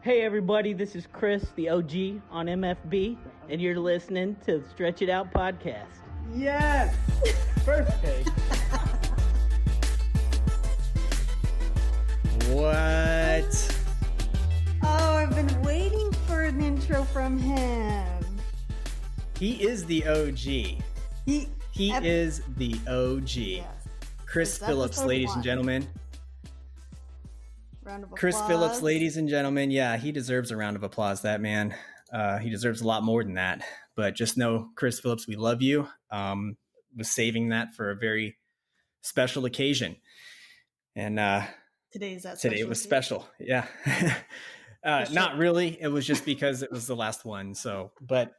Hey everybody, this is Chris, the OG on MFB, and you're listening to the Stretch It Out podcast. Yes! First take. What? Oh, I've been waiting for an intro from him. He is the OG. He is the OG. Yes. Chris It's Phillips, episode ladies one. and gentlemen. Round of applause. Chris Phillips, ladies and gentlemen. Yeah, he deserves a round of applause, that man. He deserves a lot more than that. But just know, Chris Phillips, we love you. Was saving that for a very special occasion. And Today is that today it was special. Yeah. Not really. It was just because it was the last one. So, but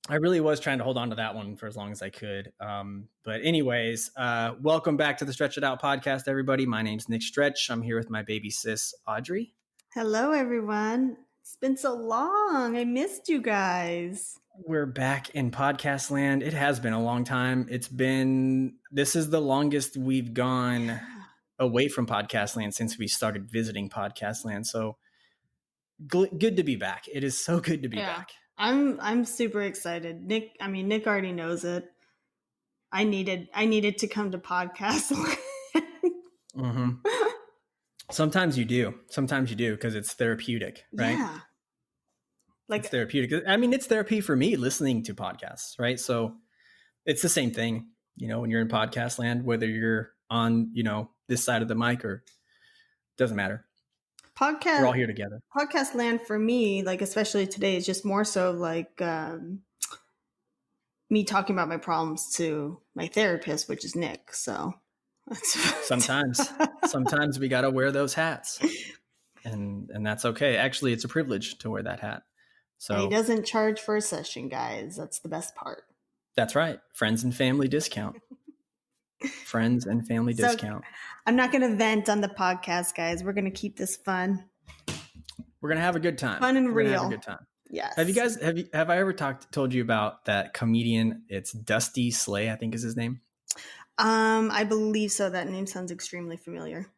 I really was trying to hold on to that one for as long as I could. But anyways, welcome back to the Stretch It Out podcast, everybody. My name's Nick Stretch. I'm here with my baby sis, Audrey. Hello, everyone. It's been so long. I missed you guys. We're back in podcast land. It has been a long time. This is the longest we've gone away from podcast land since we started visiting podcast land. So good to be back. It is so good to be back. I'm super excited. Nick already knows it. I needed to come to podcast land. Mm-hmm. Sometimes you do because it's therapeutic, right? Yeah. Like it's therapeutic. I mean, it's therapy for me listening to podcasts, right? So it's the same thing, when you're in podcast land, whether you're on, this side of the mic or doesn't matter. podcast. We're all here together. Podcast land for me, like especially today, is just more so like me talking about my problems to my therapist, which is Nick. So sometimes we got to wear those hats, and that's okay. Actually, it's a privilege to wear that hat. So he doesn't charge for a session, guys. That's the best part. That's right. Friends and family discount. Friends and family discount. I'm not going to vent on the podcast, guys. We're going to keep this fun. We're going to have a good time. Fun and We're real. gonna have a good time. Yes. Have I ever told you about that comedian? It's Dusty Slay, I think is his name. I believe so. That name sounds extremely familiar.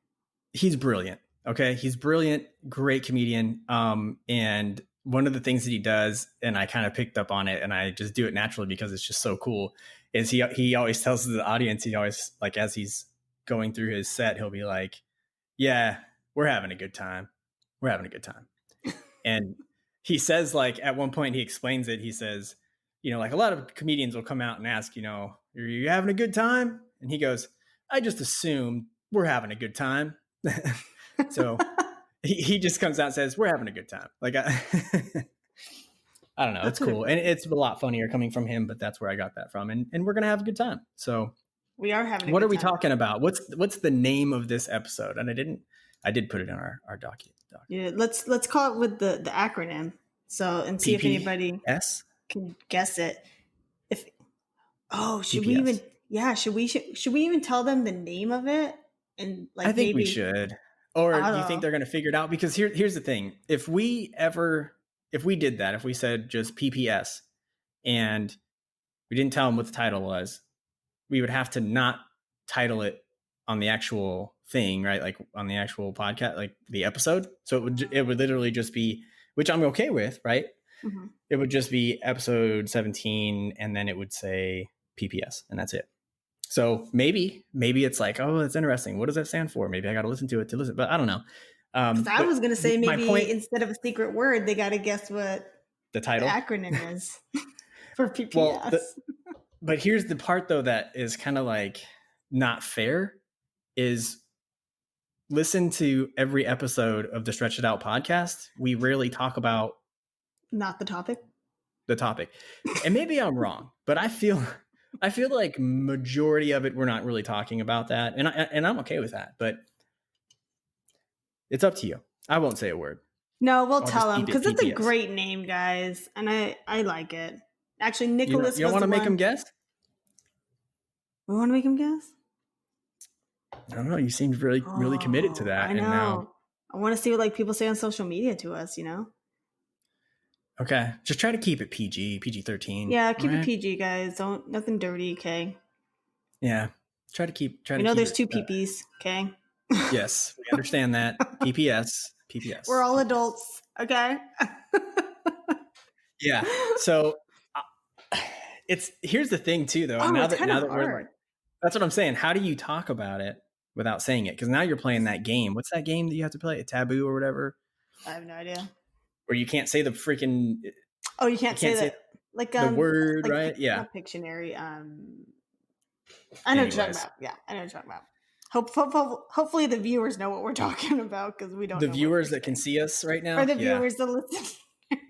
He's brilliant. Okay. He's brilliant. Great comedian. And one of the things that he does, and I kind of picked up on it and I just do it naturally because it's just so cool, is he always tells the audience, he always, like, as he's going through his set, he'll be like, yeah, we're having a good time. We're having a good time. And he says, like, at one point he explains it. He says, like a lot of comedians will come out and ask, are you having a good time? And he goes, I just assume we're having a good time. So he just comes out and says, we're having a good time. Like, I don't know. It's cool. And it's a lot funnier coming from him, but that's where I got that from. And we're going to have a good time. So we are having a what good are we time. talking about? What's the name of this episode? And I did put it in our document. Yeah, let's call it with the acronym. So, and see if anybody can guess it. Should PPS. we even tell them the name of it? And like, I think we should. Or do you think they're going to figure it out? Because here's the thing. If we did that, if we said just PPS and we didn't tell them what the title was, we would have to not title it on the actual thing, right? Like on the actual podcast, like the episode. So it would literally just be, which I'm okay with, right? Mm-hmm. It would just be episode 17 and then it would say PPS and that's it. So maybe it's like, oh, that's interesting. What does that stand for? Maybe I got to listen to it to listen, but I don't know. I was going to say maybe instead of a secret word, they got to guess what the title, the acronym is for PPS. Well, but here's the part though that is kind of like not fair is listen to every episode of the Stretch It Out podcast. We rarely talk about not the topic. And maybe I'm wrong, but I feel like majority of it, we're not really talking about that. And I'm okay with that, but it's up to you. I won't say a word. No, we'll tell them because it's a great name, guys. And I like it. Actually, Nicholas. You don't want to make him guess? We want to make him guess? I don't know. You seemed really committed to that. I know. And now I want to see what like people say on social media to us, Okay. Just try to keep it PG-13. Yeah, keep it PG, guys. Nothing dirty, okay? Yeah. Try to keep there's two PPs, okay? Yes, we understand that. PPS. PPS. We're all adults, okay? Yeah. So here's the thing too, though. Oh, now it's that kind of we're hard. that's what I'm saying. How do you talk about it without saying it? Because now you're playing that game. What's that game that you have to play? A Taboo or whatever? I have no idea. Where you can't say the freaking. Oh, you can't say that. Like the word, like, right? Yeah. Not Pictionary. I know what you're talking about. Yeah, I know what you're talking about. Hopefully the viewers know what we're talking about because we don't. The know viewers that can see us right now, or the viewers that listen.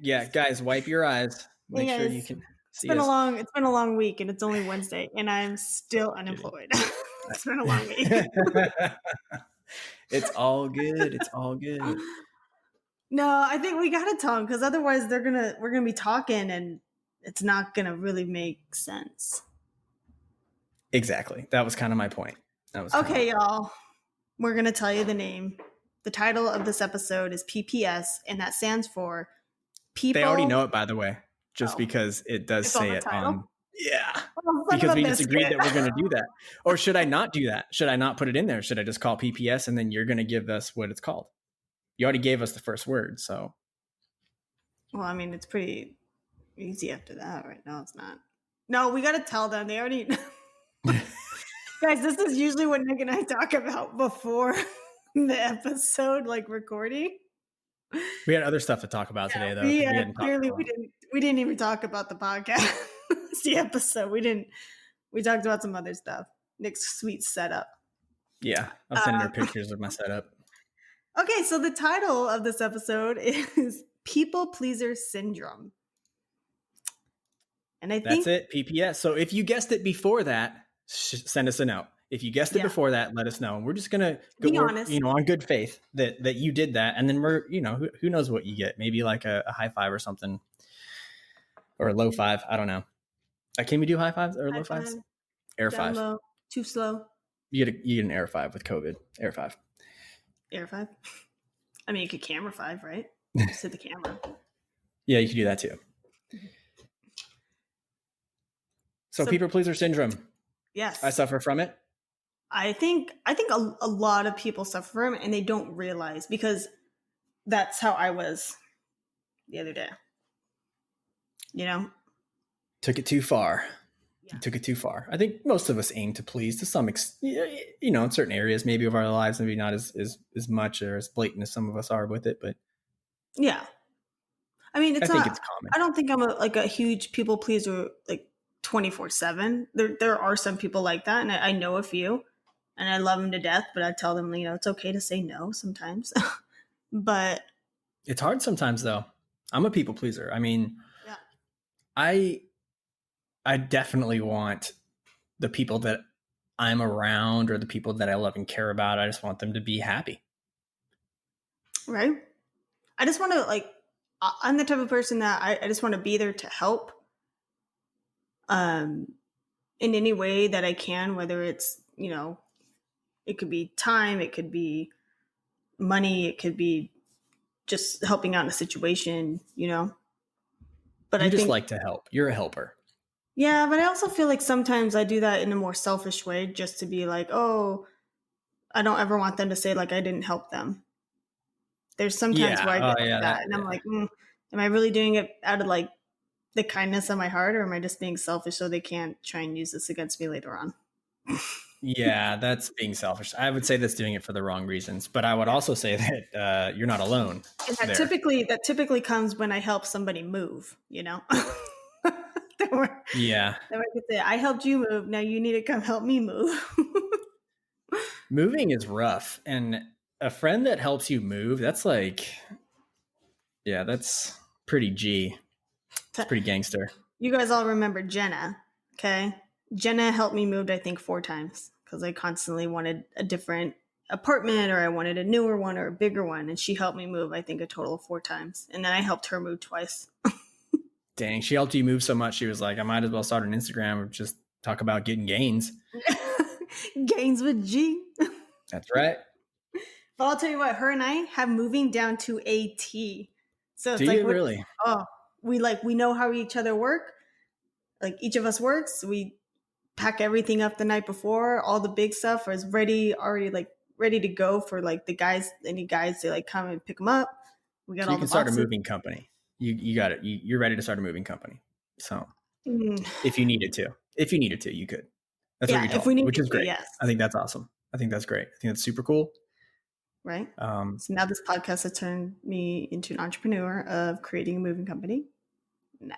Yeah, guys, wipe your eyes. Make sure you can see us. It's been a long week, and it's only Wednesday, and I'm still unemployed. It's been a long week. It's all good. It's all good. No, I think we gotta talk because otherwise we're gonna be talking, and it's not gonna really make sense. Exactly. That was kind of my point. Okay, y'all. We're gonna tell you the name. The title of this episode is PPS, and that stands for people. They already know it, by the way, just because it does say it on. Yeah, because we just agreed that we're going to do that. Or should I not do that? Should I not put it in there? Should I just call PPS and then you're going to give us what it's called? You already gave us the first word, so. Well, I mean, it's pretty easy after that, right? No, it's not. No, we got to tell them. They already. Guys, this is usually what Nick and I talk about before the episode, like recording. We had other stuff to talk about today, though. Clearly, we didn't even talk about the podcast. It's the episode. We talked about some other stuff. Nick's sweet setup. Yeah, I'll send her pictures of my setup. Okay, so the title of this episode is People Pleaser Syndrome. And I think that's it, PPS. So if you guessed it before that, send us a note. If you guessed it before that, let us know. We're just gonna be honest, on good faith that you did that, and then we're, who knows what you get? Maybe like a high five or something, or a low five. I don't know. Can we do high fives or low fives? Air down five. Low, too slow. You get an air five with COVID. Air five. Air five. I mean, you could camera five, right? Just hit the camera. Yeah, you could do that too. So people pleaser syndrome. Yes, I suffer from it. I think a lot of people suffer from it and they don't realize, because that's how I was the other day. Took it too far. Yeah. Took it too far. I think most of us aim to please to some extent, in certain areas maybe of our lives, maybe not as much or as blatant as some of us are with it, but yeah. I mean, I think it's common. I don't think I'm a huge people pleaser, like 24/7. There are some people like that, and I know a few, and I love them to death, but I tell them, it's okay to say no sometimes. But it's hard sometimes, though. I'm a people pleaser. I mean, yeah. I definitely want the people that I'm around or the people that I love and care about, I just want them to be happy. Right? I just want to, I'm the type of person that I just want to be there to help in any way that I can, whether it's, it could be time, it could be money, it could be just helping out in a situation, But I just like to help. You're a helper. Yeah, but I also feel like sometimes I do that in a more selfish way, just to be like, oh, I don't ever want them to say I didn't help them. There's sometimes where I get that, and I'm like, am I really doing it out of the kindness of my heart, or am I just being selfish so they can't try and use this against me later on? Yeah, that's being selfish. I would say that's doing it for the wrong reasons, but I would also say that you're not alone. And that typically comes when I help somebody move, Yeah. Then I could say, I helped you move. Now you need to come help me move. Moving is rough. And a friend that helps you move, that's that's pretty G. It's pretty gangster. You guys all remember Jenna, okay? Jenna helped me move, I think, 4 times because I constantly wanted a different apartment, or I wanted a newer one or a bigger one. And she helped me move, I think, a total of 4 times. And then I helped her move twice. Dang, she helped you move so much. She was like, I might as well start an Instagram or just talk about getting gains. Gains with G. That's right. But I'll tell you what, her and I have moving down to a T. So it's really? Oh, we know how each other work. Each of us works. We pack everything up the night before. All the big stuff is ready, already ready to go for like any guys to like come and pick them up. We got so all you can start a moving company. You got it. You're ready to start a moving company. So if you needed to, you could. That's what you're if we told, need which is to, great. yes. I think that's awesome. I think that's great. I think that's super cool. Right. So now this podcast has turned me into an entrepreneur of creating a moving company. Nah,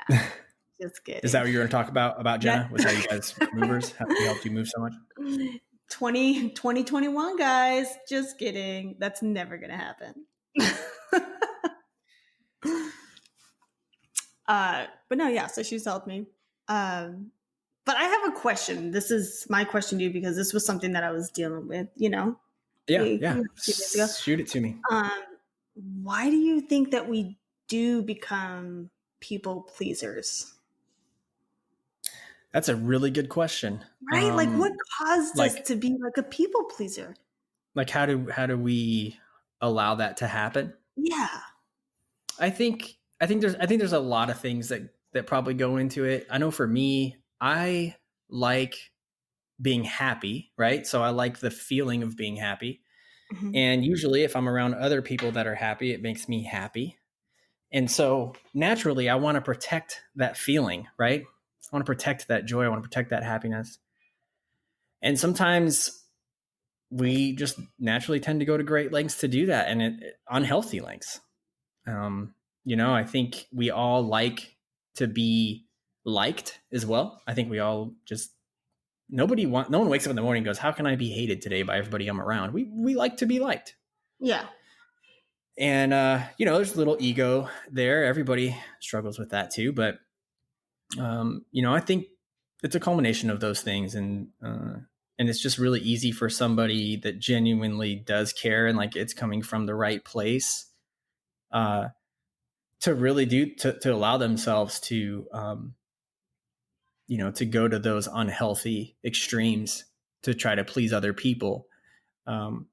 just kidding. Is that what you're going to talk about Jenna? Was how you guys movers? How he helped you move so much? 2021, guys. Just kidding. That's never going to happen. But no, yeah. So she's helped me. But I have a question. This is my question to you because this was something that I was dealing with, Yeah. Shoot it to me. Why do you think that we do become people pleasers? That's a really good question. Right? Like what caused us to be like a people pleaser? Like how do we allow that to happen? Yeah. I think there's a lot of things that probably go into it. I know for me, I like being happy, right? So I like the feeling of being happy. Mm-hmm. And usually if I'm around other people that are happy, it makes me happy. And so naturally I want to protect that feeling, right? I want to protect that joy. I want to protect that happiness. And sometimes we just naturally tend to go to great lengths to do that, and unhealthy lengths. I think we all like to be liked as well. I think we all just no one wakes up in the morning and goes, how can I be hated today by everybody I'm around? We like to be liked. Yeah. And there's a little ego there. Everybody struggles with that too, but I think it's a culmination of those things, and it's just really easy for somebody that genuinely does care and like it's coming from the right place to really to allow themselves to to go to those unhealthy extremes to try to please other people. And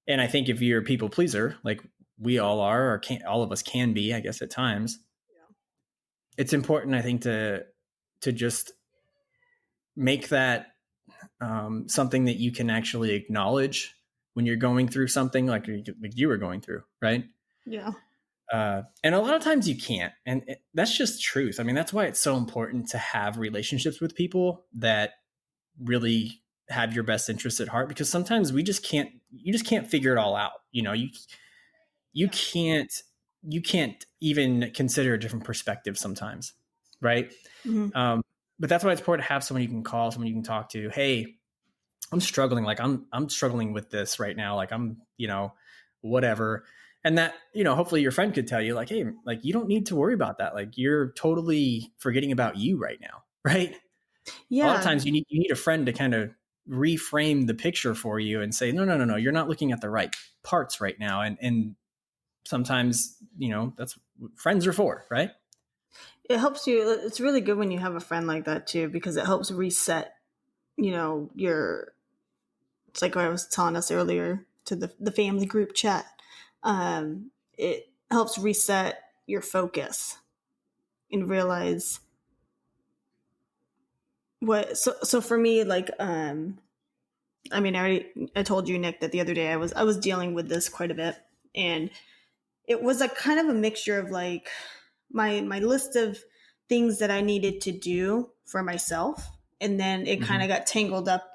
I think if you're a people pleaser, like we all are, or all of us can be, I guess at times, it's important, I think, to just make that something that you can actually acknowledge when you're going through something like you were going through, right? Yeah. And a lot of times you can't, and that's just truth. I mean, that's why it's so important to have relationships with people that really have your best interests at heart, because sometimes you just can't figure it all out. You can't even consider a different perspective sometimes. Right. Mm-hmm. But that's why it's important to have someone you can call, someone you can talk to. Hey, I'm struggling. Like I'm struggling with this right now. Like I'm, whatever. And that, hopefully your friend could tell you like, hey, like you don't need to worry about that. Like you're totally forgetting about you right now. Right. Yeah. A lot of times you need a friend to kind of reframe the picture for you and say, no, you're not looking at the right parts right now. And sometimes, that's what friends are for, right? It helps you. It's really good when you have a friend like that too, because it helps reset, it's like what I was telling us earlier to the family group chat. It helps reset your focus and realize so for me, like, I told you, Nick, that the other day I was dealing with this quite a bit, and it was a kind of a mixture of like my list of things that I needed to do for myself. And then it kind of got tangled up.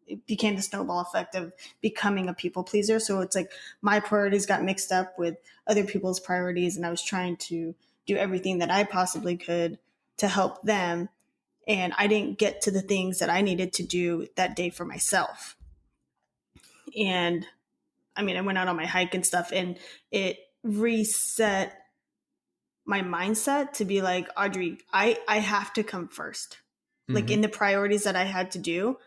It became the snowball effect of becoming a people pleaser. So it's like my priorities got mixed up with other people's priorities, and I was trying to do everything that I possibly could to help them. And I didn't get to the things that I needed to do that day for myself. And I went out on my hike and stuff, and it reset my mindset to be like, Audrey, I have to come first. Like in the priorities that I had to do,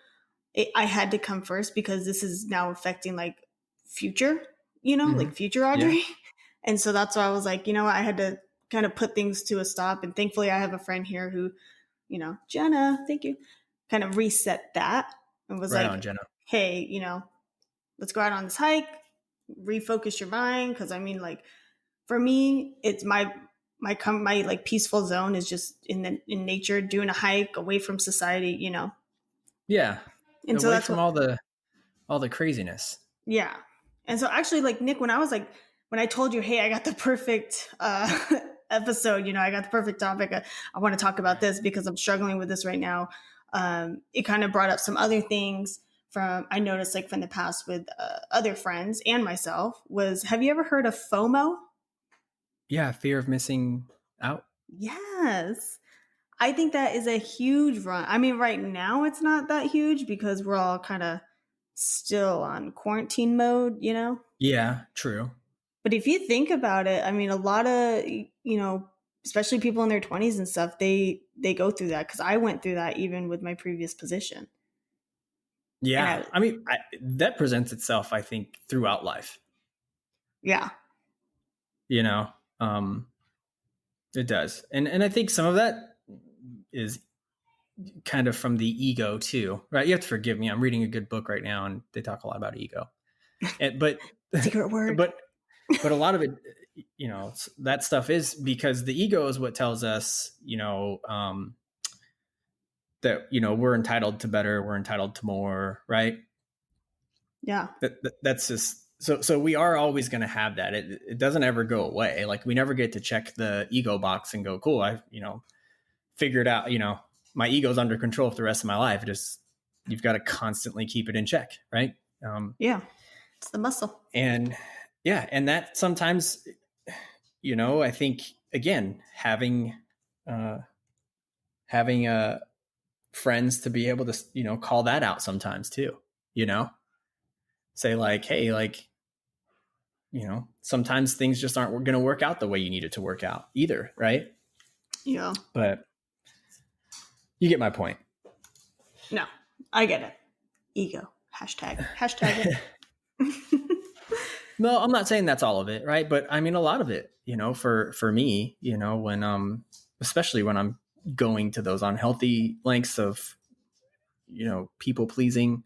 I had to come first, because this is now affecting like future, like future Audrey. Yeah. And so that's why I was like, I had to kind of put things to a stop. And thankfully I have a friend here who, Jenna, thank you, kind of reset that and was right like, on, Jenna. Hey, let's go out on this hike, refocus your mind. Cause like for me, it's my like peaceful zone is just in nature, doing a hike away from society, Yeah. And away from all the craziness. Yeah. And so actually, like, Nick, when I told you, hey, I got the perfect episode, I got the perfect topic. I want to talk about this because I'm struggling with this right now. It kind of brought up some other things I noticed like from the past with other friends and myself have you ever heard of FOMO? Yeah. Fear of missing out. Yes. I think that is a huge run. I mean, right now it's not that huge because we're all kind of still on quarantine mode, Yeah, true. But if you think about it, I mean, a lot of, especially people in their 20s and stuff, they go through that because I went through that even with my previous position. Yeah. I mean, that presents itself, I think, throughout life. Yeah. It does. And I think some of that is kind of from the ego too, right? You have to forgive me. I'm reading a good book right now and they talk a lot about ego. But secret word. But a lot of it, that stuff is because the ego is what tells us, that, we're entitled to better, we're entitled to more, right? Yeah. That's just, so we are always going to have that. It doesn't ever go away. Like we never get to check the ego box and go, cool, I, figured out, my ego's under control for the rest of my life. You've got to constantly keep it in check. Right. Yeah. It's the muscle. And that sometimes, I think again, having friends to be able to, call that out sometimes too, say like, hey, like, sometimes things just aren't going to work out the way you need it to work out either. Right. Yeah. But you get my point. No, I get it. Ego. Hashtag it. No, I'm not saying that's all of it. Right. But I mean, a lot of it, for me, when, especially when I'm going to those unhealthy lengths of, people pleasing,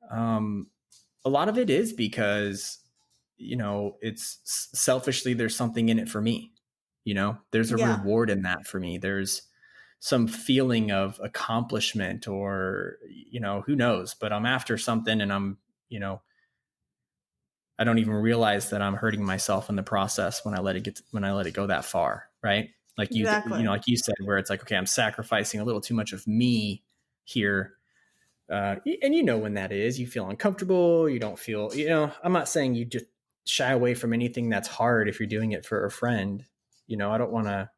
a lot of it is because, it's selfishly, there's something in it for me, there's a reward in that for me. There's some feeling of accomplishment or, who knows, but I'm after something and I'm, I don't even realize that I'm hurting myself in the process when I let it go that far. Right. Like like you said, where it's like, okay, I'm sacrificing a little too much of me here. And when that is, you feel uncomfortable. You don't feel, I'm not saying you just shy away from anything that's hard if you're doing it for a friend. I don't want to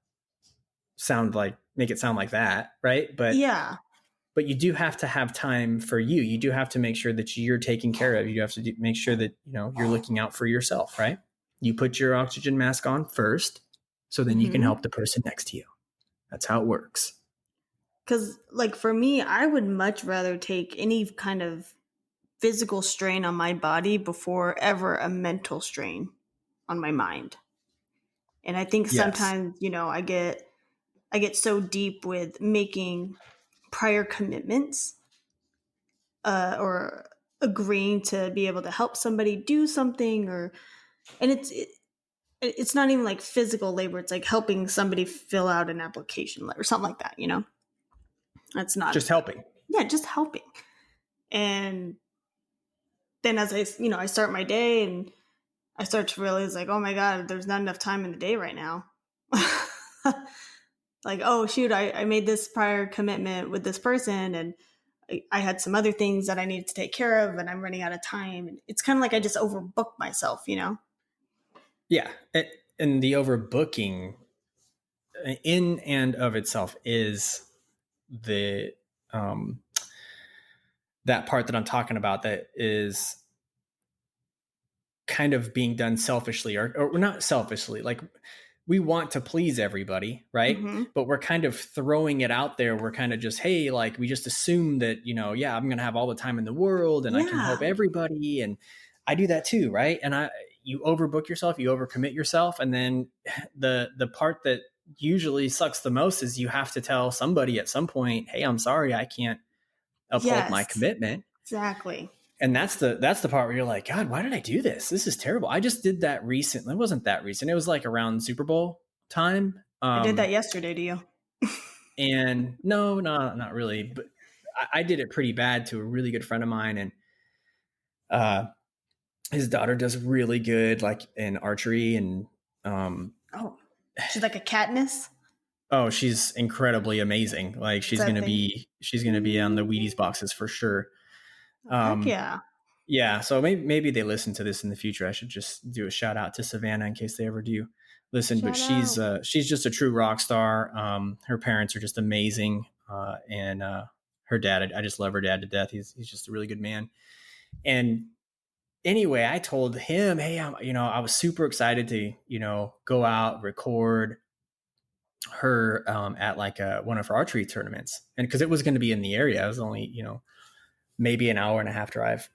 make it sound like that. Right. But you do have to have time for you. You do have to make sure that you're taken care of. You have to make sure that, you're looking out for yourself. Right. You put your oxygen mask on first, so then you can help the person next to you. That's how it works. Because like for me, I would much rather take any kind of physical strain on my body before ever a mental strain on my mind. And I think sometimes, I get so deep with making prior commitments or agreeing to be able to help somebody do something and it's not even like physical labor. It's like helping somebody fill out an application or something like that, That's not just helping. Yeah, just helping. And then as I start my day and I start to realize like, oh my God, there's not enough time in the day right now. Like, oh shoot, I made this prior commitment with this person and I had some other things that I needed to take care of and I'm running out of time. And it's kind of like I just overbooked myself, Yeah. And the overbooking in and of itself is the, that part that I'm talking about that is kind of being done selfishly or not selfishly. Like we want to please everybody, right? Mm-hmm. But we're kind of throwing it out there. We're kind of just, hey, like we just assume that, I'm going to have all the time in the world and I can help everybody. And I do that too. Right. And you overbook yourself, you overcommit yourself. And then the part that usually sucks the most is you have to tell somebody at some point, hey, I'm sorry, I can't uphold my commitment. Exactly. And that's the part where you're like, God, why did I do this? This is terrible. I just did that recently. It wasn't that recent. It was like around Super Bowl time. I did that yesterday to you. And no, not really. But I did it pretty bad to a really good friend of mine. And his daughter does really good, like in archery, and oh, she's like a Katniss. Oh, she's incredibly amazing. Like she's gonna be on the Wheaties boxes for sure. Heck yeah. Yeah, so maybe they listen to this in the future. I should just do a shout out to Savannah in case they ever do listen. But she's just a true rock star. Her parents are just amazing, and her dad. I just love her dad to death. He's just a really good man. And anyway, I told him, hey, I was super excited to go out record her at like one of her archery tournaments, and because it was going to be in the area. It was only maybe an hour and a half drive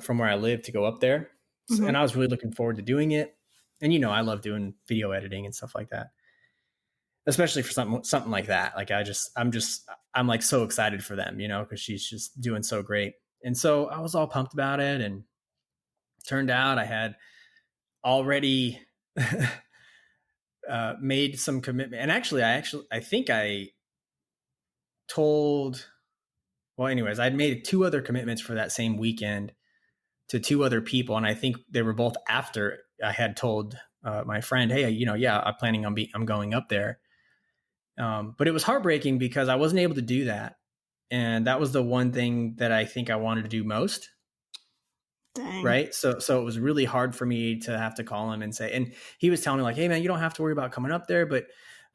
from where I live to go up there. Mm-hmm. And I was really looking forward to doing it. And, I love doing video editing and stuff like that, especially for something like that. Like I'm like so excited for them, cause she's just doing so great. And so I was all pumped about it, and turned out I had already made some commitment. And actually, I think I told, well, anyways, I'd made 2 other commitments for that same weekend to 2 other people. And I think they were both after I had told my friend, hey, I'm planning on I'm going up there. But it was heartbreaking because I wasn't able to do that. And that was the one thing that I think I wanted to do most. Dang. Right. So it was really hard for me to have to call him and say, and he was telling me like, hey man, you don't have to worry about coming up there. But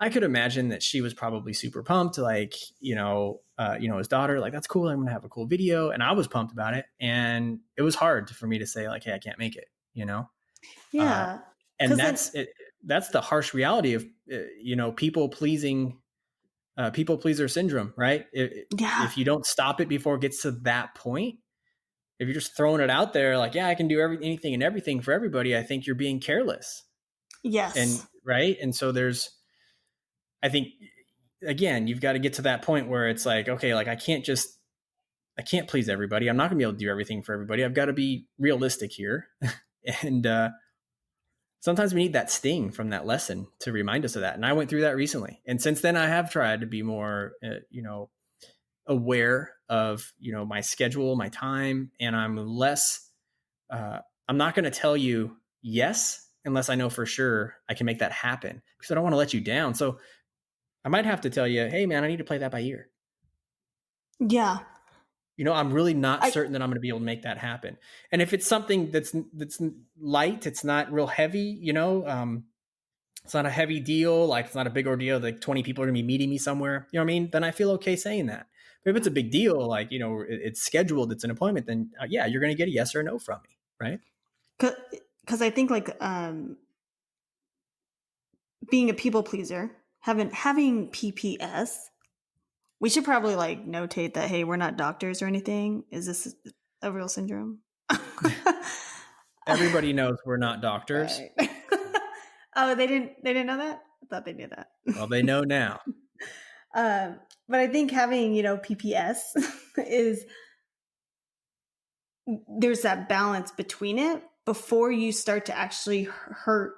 I could imagine that she was probably super pumped, like, his daughter, like, that's cool. I'm going to have a cool video. And I was pumped about it. And it was hard for me to say like, hey, I can't make it, Yeah. And that's the harsh reality of, people pleasing, people pleaser syndrome, right? If you don't stop it before it gets to that point, if you're just throwing it out there, like, yeah, I can do anything and everything for everybody, I think you're being careless. Yes. And right. And so I think, again, you've got to get to that point where it's like, okay, like I can't please everybody. I'm not gonna be able to do everything for everybody. I've got to be realistic here. And sometimes we need that sting from that lesson to remind us of that. And I went through that recently. And since then I have tried to be more, aware of, my schedule, my time, and I'm less, I'm not going to tell you yes, unless I know for sure I can make that happen, because I don't want to let you down. So I might have to tell you, hey man, I need to play that by ear. Yeah. I'm really not certain that I'm going to be able to make that happen. And if it's something that's light, it's not real heavy, it's not a heavy deal. Like it's not a big ordeal. Like 20 people are going to be meeting me somewhere, you know what I mean? Then I feel okay saying that. But if it's a big deal, like, it's scheduled, it's an appointment, then yeah, you're going to get a yes or a no from me. Right. Cause I think like, being a people pleaser, having PPS, we should probably like notate that, hey, we're not doctors or anything. Is this a real syndrome? Everybody knows we're not doctors. Right. Oh, they didn't know that? I thought they knew that. Well, they know now. But I think having, PPS is, there's that balance between it before you start to actually hurt.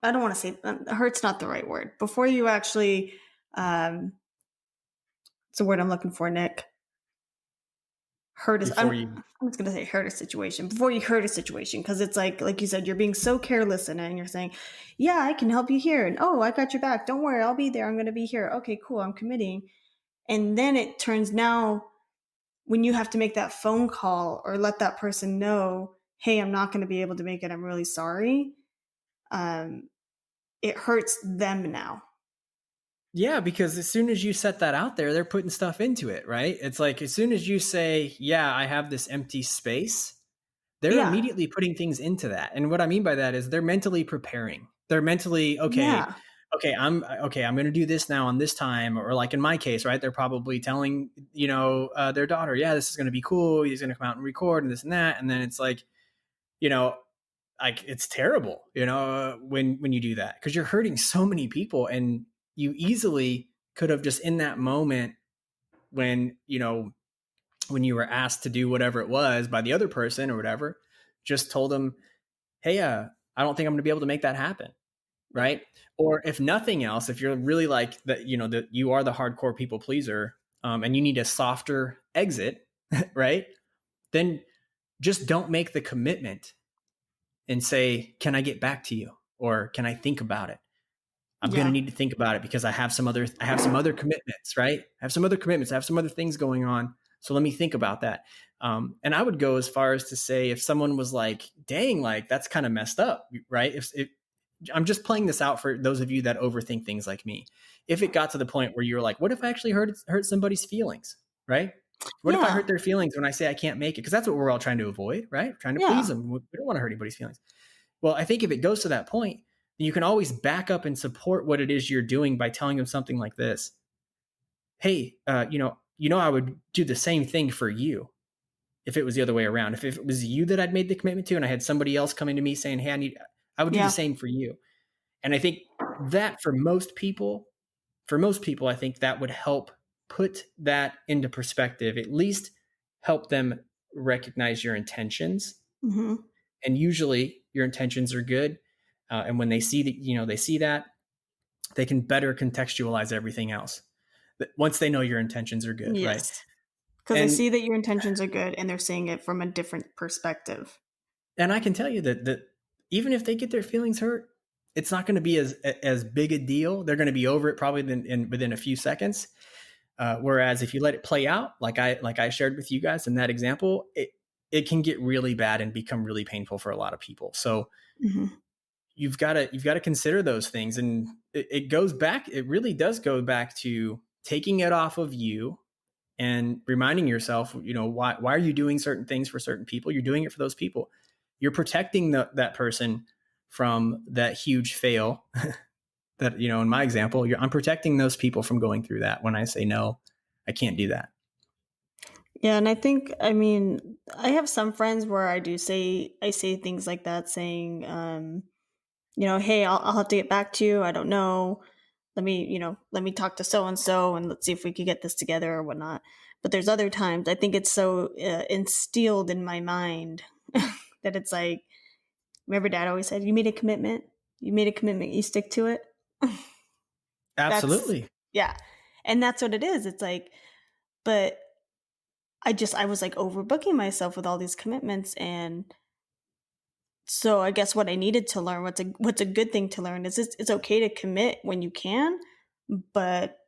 I don't want to say hurt's not the right word. Before you actually, it's a word I'm looking for, Nick. I'm just going to say hurt a situation. Before you hurt a situation, because it's like you said, you're being so careless in it, and you're saying, yeah, I can help you here. And, oh, I got your back. Don't worry. I'll be there. I'm going to be here. Okay, cool. I'm committing. And then it turns now when you have to make that phone call or let that person know, hey, I'm not going to be able to make it. I'm really sorry. It hurts them now. Yeah, because as soon as you set that out there, they're putting stuff into it, right? It's like as soon as you say, yeah, I have this empty space, they're immediately putting things into that. And what I mean by that is they're mentally preparing. They're mentally, okay, I'm going to do this now on this time. Or like in my case, right, they're probably telling, their daughter, yeah, this is going to be cool. He's going to come out and record and this and that. And then it's like, like it's terrible, when you do that, because you're hurting so many people. And you easily could have just in that moment when you were asked to do whatever it was by the other person or whatever, just told them, hey, I don't think I'm going to be able to make that happen. Right. Or if nothing else, if you're really like that, that you are the hardcore people pleaser, and you need a softer exit, right? Then just don't make the commitment and say, can I get back to you? Or can I think about it? I'm going to need to think about it because I have some other commitments, right? I have some other commitments. I have some other things going on. So let me think about that. And I would go as far as to say, if someone was like, dang, like that's kind of messed up, right? If I'm just playing this out for those of you that overthink things like me. If it got to the point where you're like, what if I actually hurt somebody's feelings, right? What if I hurt their feelings when I say I can't make it? Because that's what we're all trying to avoid, right? Trying to please them. We don't want to hurt anybody's feelings. Well, I think if it goes to that point, then you can always back up and support what it is you're doing by telling them something like this. Hey, I would do the same thing for you if it was the other way around. If it was you that I'd made the commitment to and I had somebody else coming to me saying, hey, I would do the same for you. And I think that for most people, I think that would help put that into perspective, at least help them recognize your intentions. Mm-hmm. And usually your intentions are good. And when they see that, they can better contextualize everything else. But once they know your intentions are good, right? Because they see that your intentions are good and they're seeing it from a different perspective. And I can tell you that even if they get their feelings hurt, it's not going to be as big a deal. They're going to be over it probably within a few seconds. Whereas if you let it play out, like I shared with you guys in that example, it can get really bad and become really painful for a lot of people. So you've got to consider those things. And it really does go back to taking it off of you and reminding yourself, why are you doing certain things for certain people? You're doing it for those people. You're protecting that person from that huge fail that, in my example, I'm protecting those people from going through that when I say, no, I can't do that. Yeah. And I think, I have some friends where I say things like that, saying, hey, I'll have to get back to you. I don't know. Let me talk to so-and-so and let's see if we could get this together or whatnot. But there's other times I think it's so instilled in my mind that it's like, remember Dad always said, you made a commitment, you stick to it. Absolutely. Yeah. And that's what it is. It's like, but I was like overbooking myself with all these commitments. And so I guess what I needed to learn, what's a good thing to learn is it's okay to commit when you can, but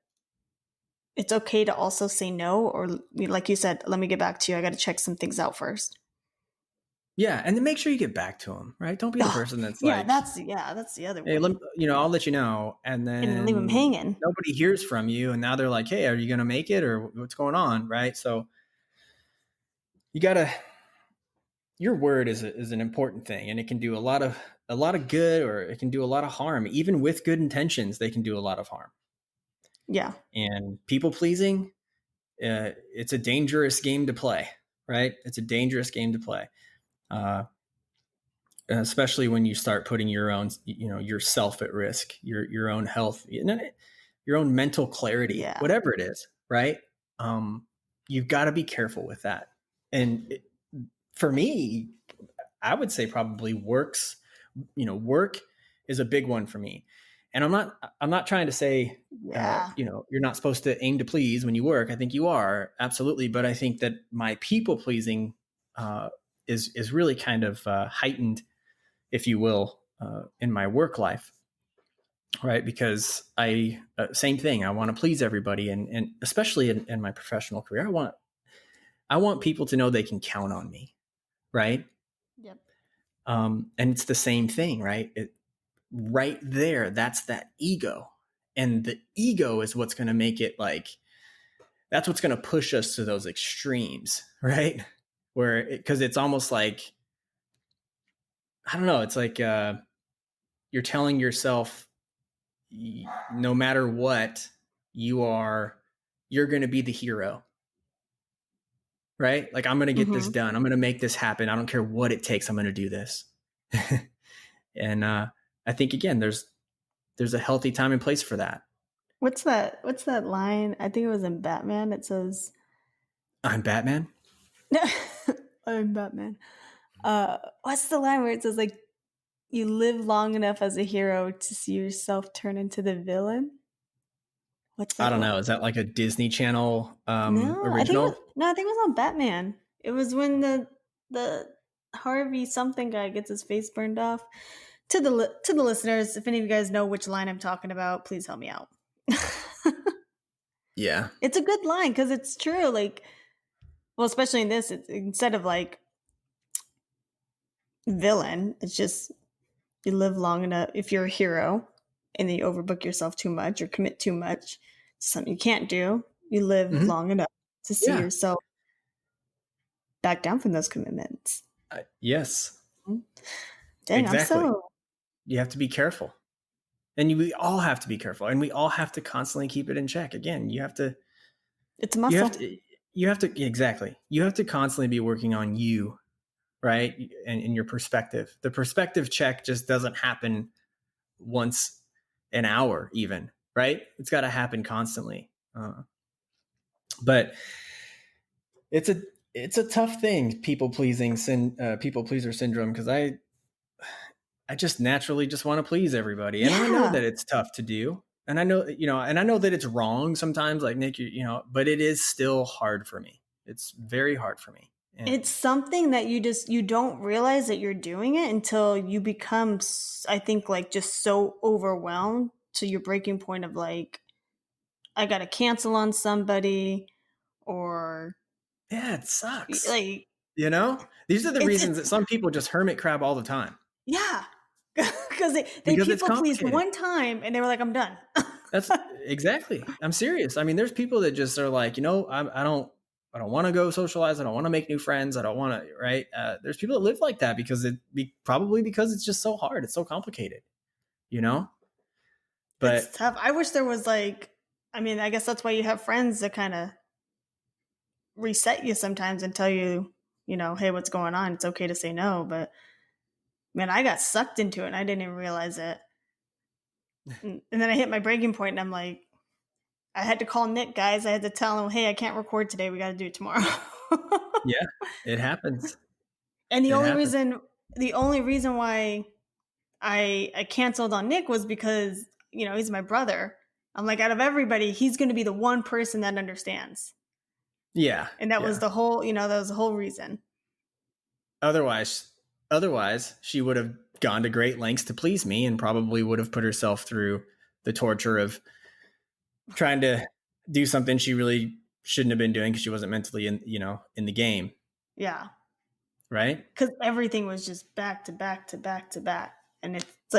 it's okay to also say no, or like you said, let me get back to you. I got to check some things out first. Yeah, and then make sure you get back to them, right? Don't be the person that's like, that's the other hey, one. I'll let you know, and then leave them hanging. Nobody hears from you, and now they're like, hey, are you going to make it, or what's going on, right? So your word is an important thing, and it can do a lot of good, or it can do a lot of harm. Even with good intentions, they can do a lot of harm. Yeah. And people pleasing, it's a dangerous game to play, right? It's a dangerous game to play. Especially when you start putting your own, yourself at risk, your own health, your own mental clarity, whatever it is, right? You've got to be careful with that. And for me, I would say probably work is a big one for me. And I'm not trying to say, you're not supposed to aim to please when you work. I think you are, absolutely. But I think that my people pleasing is really kind of heightened, if you will, in my work life, right? Because same thing. I want to please everybody, and especially in my professional career, I want people to know they can count on me, right? Yep. And it's the same thing, right? Right there, that's that ego, and the ego is what's going to make it that's what's going to push us to those extremes, right? Because it's almost like, I don't know, it's like you're telling yourself, no matter what, you're going to be the hero, right? Like, I'm going to get this done. I'm going to make this happen. I don't care what it takes. I'm going to do this. And I think, again, there's a healthy time and place for that. What's that line? I think it was in Batman. It says, I'm Batman. I'm Batman. What's the line where it says, like, you live long enough as a hero to see yourself turn into the villain? What's that? I don't know. Is that like a Disney Channel original? I think it was on Batman. It was when the the Harvey something guy gets his face burned off. To the listeners, if any of you guys know which line I'm talking about, please help me out. Yeah. It's a good line because it's true. Like, well, especially in this, it's, instead of like villain, it's just you live long enough. If you're a hero and then you overbook yourself too much or commit too much, something you can't do. You live long enough to see yourself back down from those commitments. Yes. Dang, exactly. You have to be careful. And we all have to be careful. And we all have to constantly keep it in check. Again, you have to. It's a muscle. You have to, exactly. You have to constantly be working on you, right? And your perspective. The perspective check just doesn't happen once an hour even, right? It's got to happen constantly. But it's a tough thing, people pleaser syndrome, because I just naturally just want to please everybody. And I know that it's tough to do. And I know, and I know that it's wrong sometimes, like Nick, but it is still hard for me. It's very hard for me. And it's something that you don't realize that you're doing it until you become, I think, like just so overwhelmed to your breaking point of like, I got to cancel on somebody or. Yeah, it sucks. Like, these are the reasons that some people just hermit crab all the time. Yeah. because they people pleased one time and they were like, I'm done. That's exactly. I'm serious. I mean, there's people that just are like, I don't want to go socialize. I don't want to make new friends. I don't want to, right? There's people that live like that probably because it's just so hard. It's so complicated, But it's tough. I wish there was I guess that's why you have friends that kind of reset you sometimes and tell you, hey, what's going on? It's okay to say no. But man, I got sucked into it and I didn't even realize it. And then I hit my breaking point and I'm like, I had to call Nick, guys. I had to tell him, hey, I can't record today. We got to do it tomorrow. Yeah, it happens. And the only reason why I canceled on Nick was because, he's my brother. I'm like, out of everybody, he's going to be the one person that understands. Yeah. And that was the whole, that was the whole reason. Otherwise, she would have gone to great lengths to please me and probably would have put herself through the torture of trying to do something she really shouldn't have been doing because she wasn't mentally in the game. Yeah. Right? Because everything was just back to back to back to back. And it's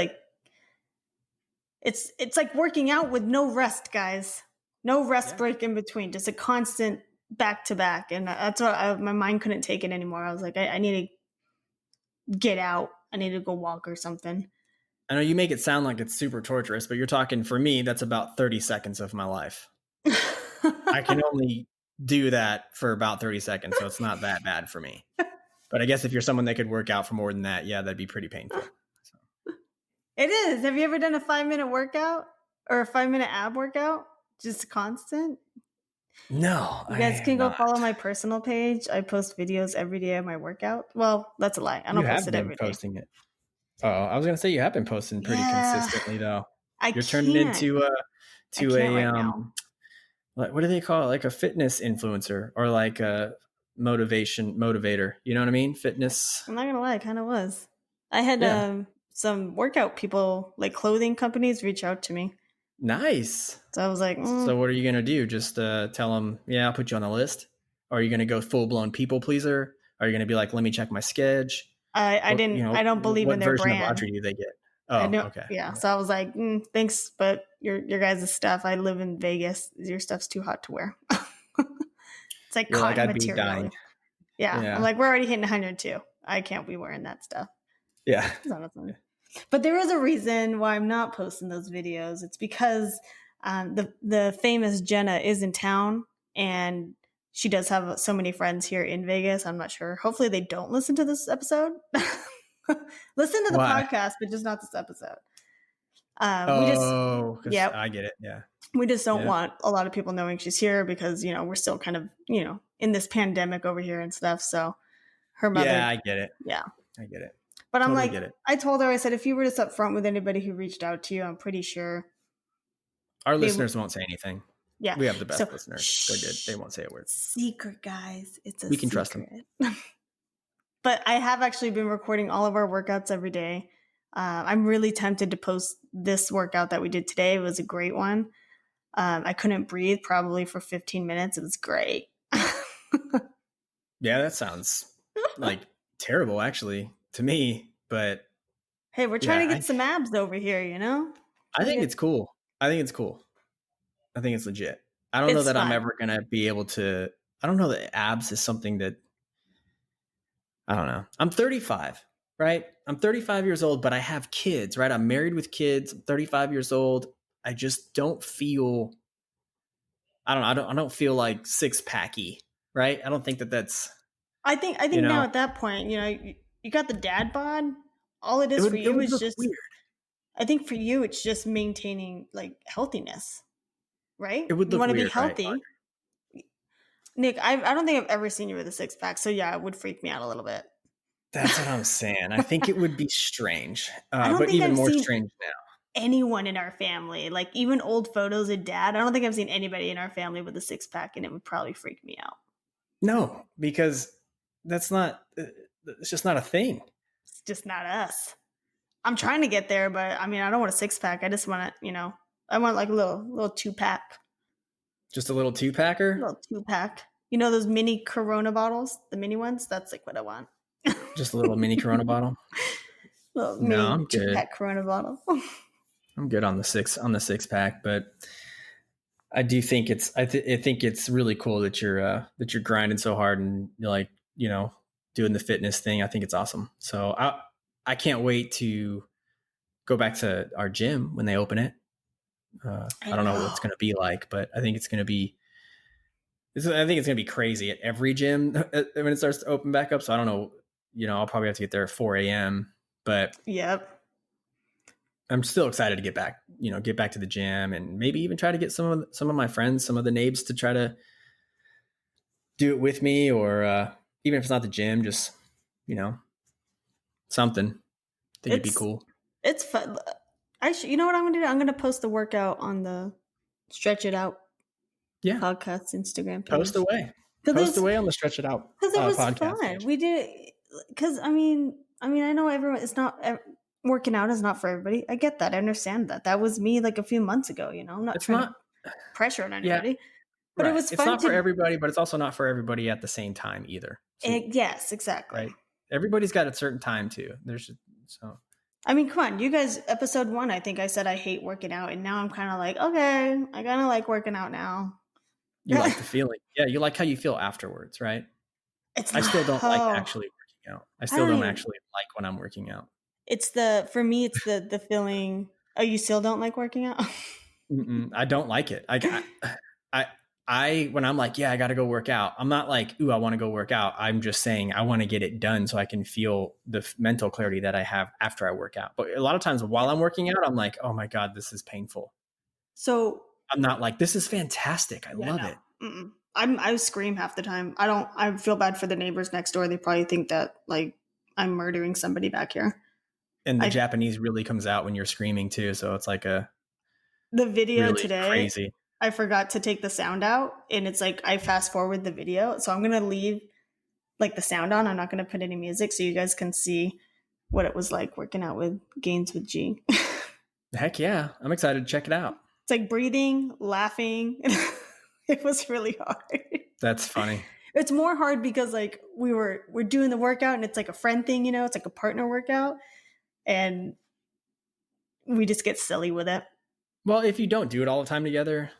like working out with no rest, guys. No rest break in between. Just a constant back to back. And that's what my mind couldn't take it anymore. I was like, I need to get out. I need to go walk or something. I know you make it sound like it's super torturous, but you're talking, for me, that's about 30 seconds of my life. I can only do that for about 30 seconds, so it's not that bad for me. But I guess if you're someone that could work out for more than that, yeah, that'd be pretty painful. So. It is. Have you ever done a 5-minute workout or a 5-minute ab workout? Just constant? No. You guys can go follow my personal page. I post videos every day of my workout. Well, that's a lie. I don't post it every day. Posting it. Oh, I was gonna say you have been posting pretty consistently though. You're turning into what do they call it? Like a fitness influencer or like a motivator. You know what I mean? Fitness. I'm not gonna lie, I kind of was. I had some workout people, like clothing companies, reach out to me. Nice. So I was like, So what are you gonna do? Just tell them, yeah, I'll put you on the list. Or are you gonna go full blown people pleaser? Are you gonna be like, let me check my schedule? I don't believe in their brand. What version of Audrey do they get? Oh, okay. Yeah. So I was like, thanks, but your guys' stuff, I live in Vegas. Your stuff's too hot to wear. It's like cotton material. Yeah. I'm like, we're already hitting 102. I can't be wearing that stuff. Yeah. But there is a reason why I'm not posting those videos. It's because the famous Jenna is in town and she does have so many friends here in Vegas. I'm not sure. Hopefully they don't listen to this episode. Listen to the podcast, but just not this episode. I get it. Yeah. We just don't want a lot of people knowing she's here because, we're still kind of, in this pandemic over here and stuff. So her mother. Yeah, I get it. Yeah. I get it. But I'm like, I told her, I said, if you were just upfront with anybody who reached out to you, I'm pretty sure. Our listeners won't say anything. Yeah. We have the best listeners. They're good. They won't say a word. Secret, guys. It's a We can trust them. But I have actually been recording all of our workouts every day. I'm really tempted to post this workout that we did today. It was a great one. I couldn't breathe probably for 15 minutes. It was great. Yeah, that sounds like terrible actually to me, but hey, we're trying to get some abs over here, you know? I think it's cool. I think it's legit. I don't know that I'm ever going to be able to, I don't know that abs is something that, I don't know. I'm 35, right? I'm 35 years old, but I have kids, right? I'm married with kids. I'm 35 years old. I just don't feel, I don't feel like six packy, right? I don't think that that's, I think now at that point, you know, you got the dad bod. All it is for you is just weird. I think for you, it's just maintaining like healthiness, right? It would look you want to weird, be healthy. Right? Nick, I don't think I've ever seen you with a six pack. So yeah, it would freak me out a little bit. That's what I'm saying. I think it would be strange, but even more strange now. Anyone in our family, like even old photos of dad, I don't think I've seen anybody in our family with a six pack, and it would probably freak me out. No, because that's not, it's just not a thing. It's just not us. I'm trying to get there, but I mean, I don't want a six pack. I just want to, you know, I want like a little 2-pack. Just a little 2-packer? A little 2-pack. You know those mini Corona bottles, the mini ones? That's like what I want. Just a little mini Corona bottle? Little mini 2-pack Corona bottle. I'm good on the 6-pack, but I do think I think it's really cool that you're grinding so hard and you're like, you know, doing the fitness thing. I think it's awesome. So I can't wait to go back to our gym when they open it. I don't know what it's going to be like, but I think it's going to be crazy at every gym when it starts to open back up. So I don't know, you know, I'll probably have to get there at 4 a.m. But yep. I'm still excited to get back to the gym and maybe even try to get some of my friends, some of the neighbors to try to do it with me, or even if it's not the gym, just, you know, something. I think it'd be cool. It's fun. You know what I'm going to do? I'm going to post the workout on the Stretch It Out podcast Instagram page. Post away on the Stretch It Out because it was podcast fun. We did because I mean I know everyone. It's not working out is not for everybody. I get that. I understand that. That was me like a few months ago. You know, I'm not trying to pressure on anybody. Yeah, but it was fun. It's not for everybody, but it's also not for everybody at the same time either. So, yes, exactly. Right. Everybody's got a certain time too. I mean, come on, you guys, episode 1, I think I said I hate working out, and now I'm kind of like, okay, I kind of like working out now. You like the feeling. Yeah, you like how you feel afterwards, right? I still don't like actually working out. I still don't actually like when I'm working out. For me, it's the feeling. Oh, you still don't like working out? I don't like it. I when I'm like, yeah, I got to go work out. I'm not like, ooh, I want to go work out. I'm just saying I want to get it done so I can feel the mental clarity that I have after I work out. But a lot of times while I'm working out, I'm like, oh my God, this is painful. So I'm not like, this is fantastic. I love it. I scream half the time. I feel bad for the neighbors next door. They probably think that like I'm murdering somebody back here. And the Japanese really comes out when you're screaming too. So it's like the video really today. Crazy. I forgot to take the sound out, and it's like I fast forward the video. So I'm going to leave like the sound on. I'm not going to put any music so you guys can see what it was like working out with Gains with G. Heck yeah. I'm excited to check it out. It's like breathing, laughing. It was really hard. That's funny. It's more hard because like we're doing the workout and it's like a friend thing, you know, it's like a partner workout, and we just get silly with it. Well, if you don't do it all the time together,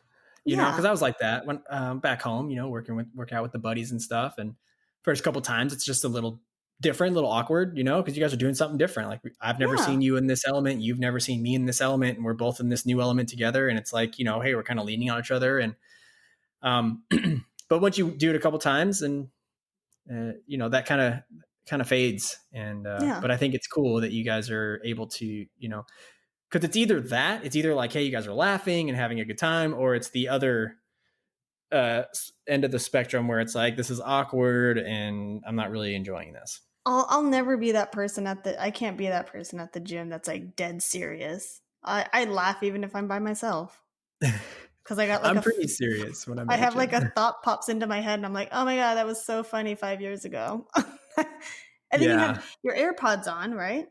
you know, because I was like that when back home, you know, work out with the buddies and stuff. And first couple times, it's just a little different, a little awkward, you know, because you guys are doing something different. Like I've never seen you in this element. You've never seen me in this element. And we're both in this new element together. And it's like, you know, hey, we're kind of leaning on each other. And but once you do it a couple times and, you know, that kind of fades. And but I think it's cool that you guys are able to, you know, because it's either like, hey, you guys are laughing and having a good time, or it's the other end of the spectrum where it's like, this is awkward and I'm not really enjoying this. I'll never be that person I can't be that person at the gym that's like dead serious. I laugh even if I'm by myself. Because I got like I'm pretty serious when I have like a thought pops into my head and I'm like, oh my God, that was so funny 5 years ago. And then you have your AirPods on, right?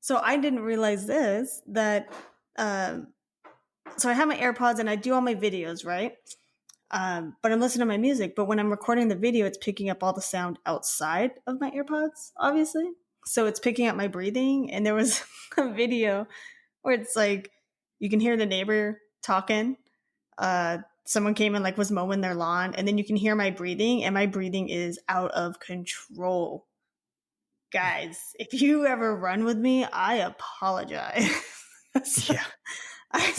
So I didn't realize this, that, so I have my AirPods and I do all my videos, right? But I'm listening to my music. But when I'm recording the video, it's picking up all the sound outside of my AirPods, obviously. So it's picking up my breathing. And there was a video where it's like, you can hear the neighbor talking. Someone came and like was mowing their lawn, and then you can hear my breathing, and my breathing is out of control. Guys, if you ever run with me, I apologize. Yeah. I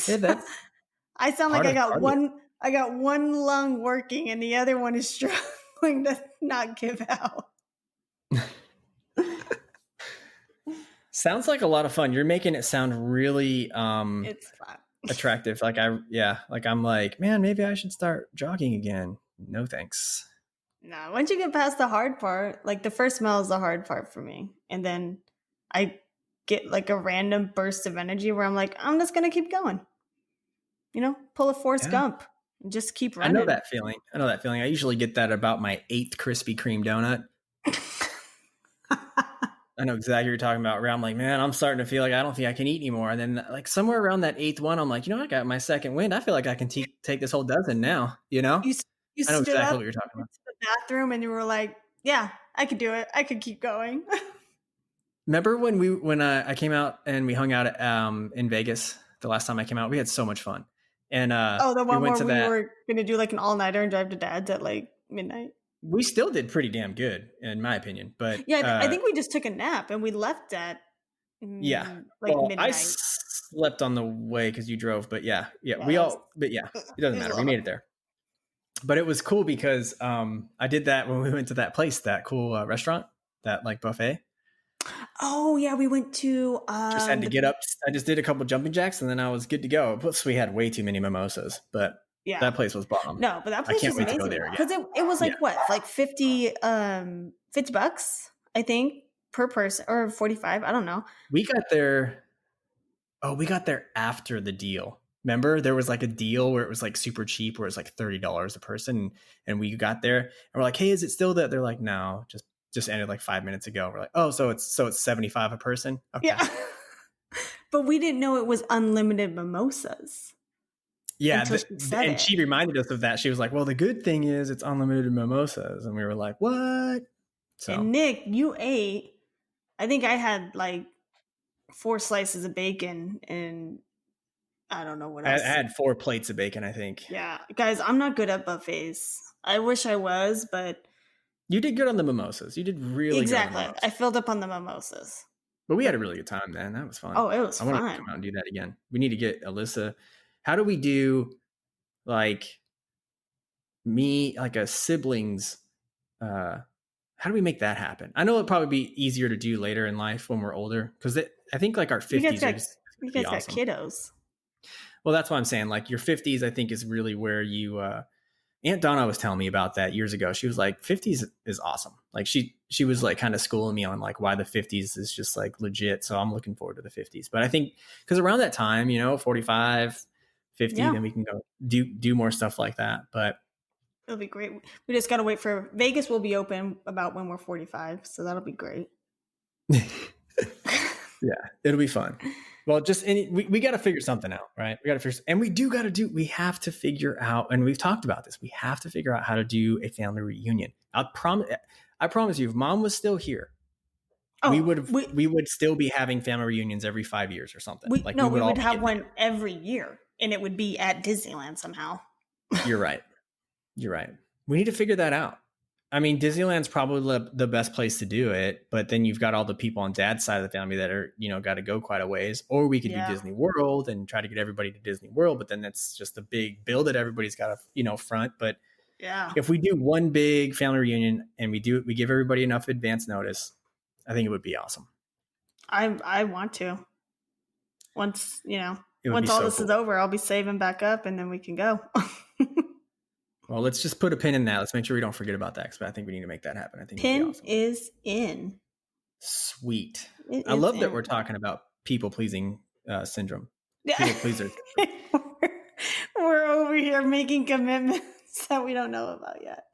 sound like I got one lung working and the other one is struggling to not give out. Sounds like a lot of fun. You're making it sound really it's fun. Attractive. I'm like, man, maybe I should start jogging again. No thanks. No, once you get past the hard part, like the first mile is the hard part for me. And then I get like a random burst of energy where I'm like, I'm just going to keep going. You know, pull a Forrest Gump and just keep running. I know that feeling. I usually get that about my 8th Krispy Kreme donut. I know exactly what you're talking about. Where I'm like, man, I'm starting to feel like I don't think I can eat anymore. And then like somewhere around that 8th one, I'm like, you know, I got my second wind. I feel like I can take this whole dozen now, you know? You I know exactly what you're talking about. To the bathroom and you were like, yeah, I could do it. I could keep going. Remember when I came out and we hung out in Vegas the last time I came out? We had so much fun. And the one where we were going to do like an all-nighter and drive to Dad's at like midnight. We still did pretty damn good, in my opinion. But yeah, I think we just took a nap and we left at midnight. I slept on the way because you drove. But yeah, it doesn't matter. We made it there. But it was cool because I did that when we went to that place, that cool restaurant, that like buffet. Oh yeah, we went to. Just had to get up. I just did a couple jumping jacks and then I was good to go. Plus, we had way too many mimosas, but. Yeah, that place was bomb. No, but that place was amazing. Because it was like what, like $50, I think, per person, or 45. I don't know. We got there. Oh, we got there after the deal. Remember, there was like a deal where it was like super cheap, where it was like $30 a person, and we got there and we're like, "Hey, is it still that?" They're like, "No, just ended like 5 minutes ago." We're like, "Oh, so it's $75 a person." Okay. Yeah, but we didn't know it was unlimited mimosas. Yeah, and she reminded us of that. She was like, well, the good thing is it's unlimited mimosas. And we were like, what? So, and Nick, you ate, I think I had like 4 slices of bacon and I don't know what else. I had 4 plates of bacon, I think. Yeah. Guys, I'm not good at buffets. I wish I was, but. You did good on the mimosas. You did really good on the mimosas. I filled up on the mimosas. But we had a really good time, man. That was fun. Oh, it was fun. I want to come out and do that again. We need to get Alyssa. How do we do like a siblings? How do we make that happen? I know it'll probably be easier to do later in life when we're older. Because I think like our 50s you guys got kiddos. Well, that's what I'm saying. Like your 50s, I think is really where you, Aunt Donna was telling me about that years ago. She was like, 50s is awesome. Like she was like kind of schooling me on like why the 50s is just like legit. So I'm looking forward to the 50s. But I think because around that time, 45, 50, then we can go do more stuff like that. But it'll be great. We just got to wait for Vegas will be open about when we're 45. So that'll be great. Yeah, it'll be fun. Well, we got to figure something out, right? We have to figure out, and we've talked about this. We have to figure out how to do a family reunion. I promise you, if Mom was still here, we would still be having family reunions every 5 years or something. We would have one every year. And it would be at Disneyland somehow. You're right. We need to figure that out. I mean, Disneyland's probably the best place to do it, but then you've got all the people on Dad's side of the family that are, got to go quite a ways. Or we could do Disney World and try to get everybody to Disney World, but then that's just a big bill that everybody's got to, front. But if we do one big family reunion and we give everybody enough advance notice, I think it would be awesome. I want to. Once all this is over, I'll be saving back up and then we can go. Well, let's just put a pin in that. Let's make sure we don't forget about that because I think we need to make that happen. I think pin is in. Sweet. I love that we're talking about people-pleasing syndrome. People pleaser. We're over here making commitments that we don't know about yet.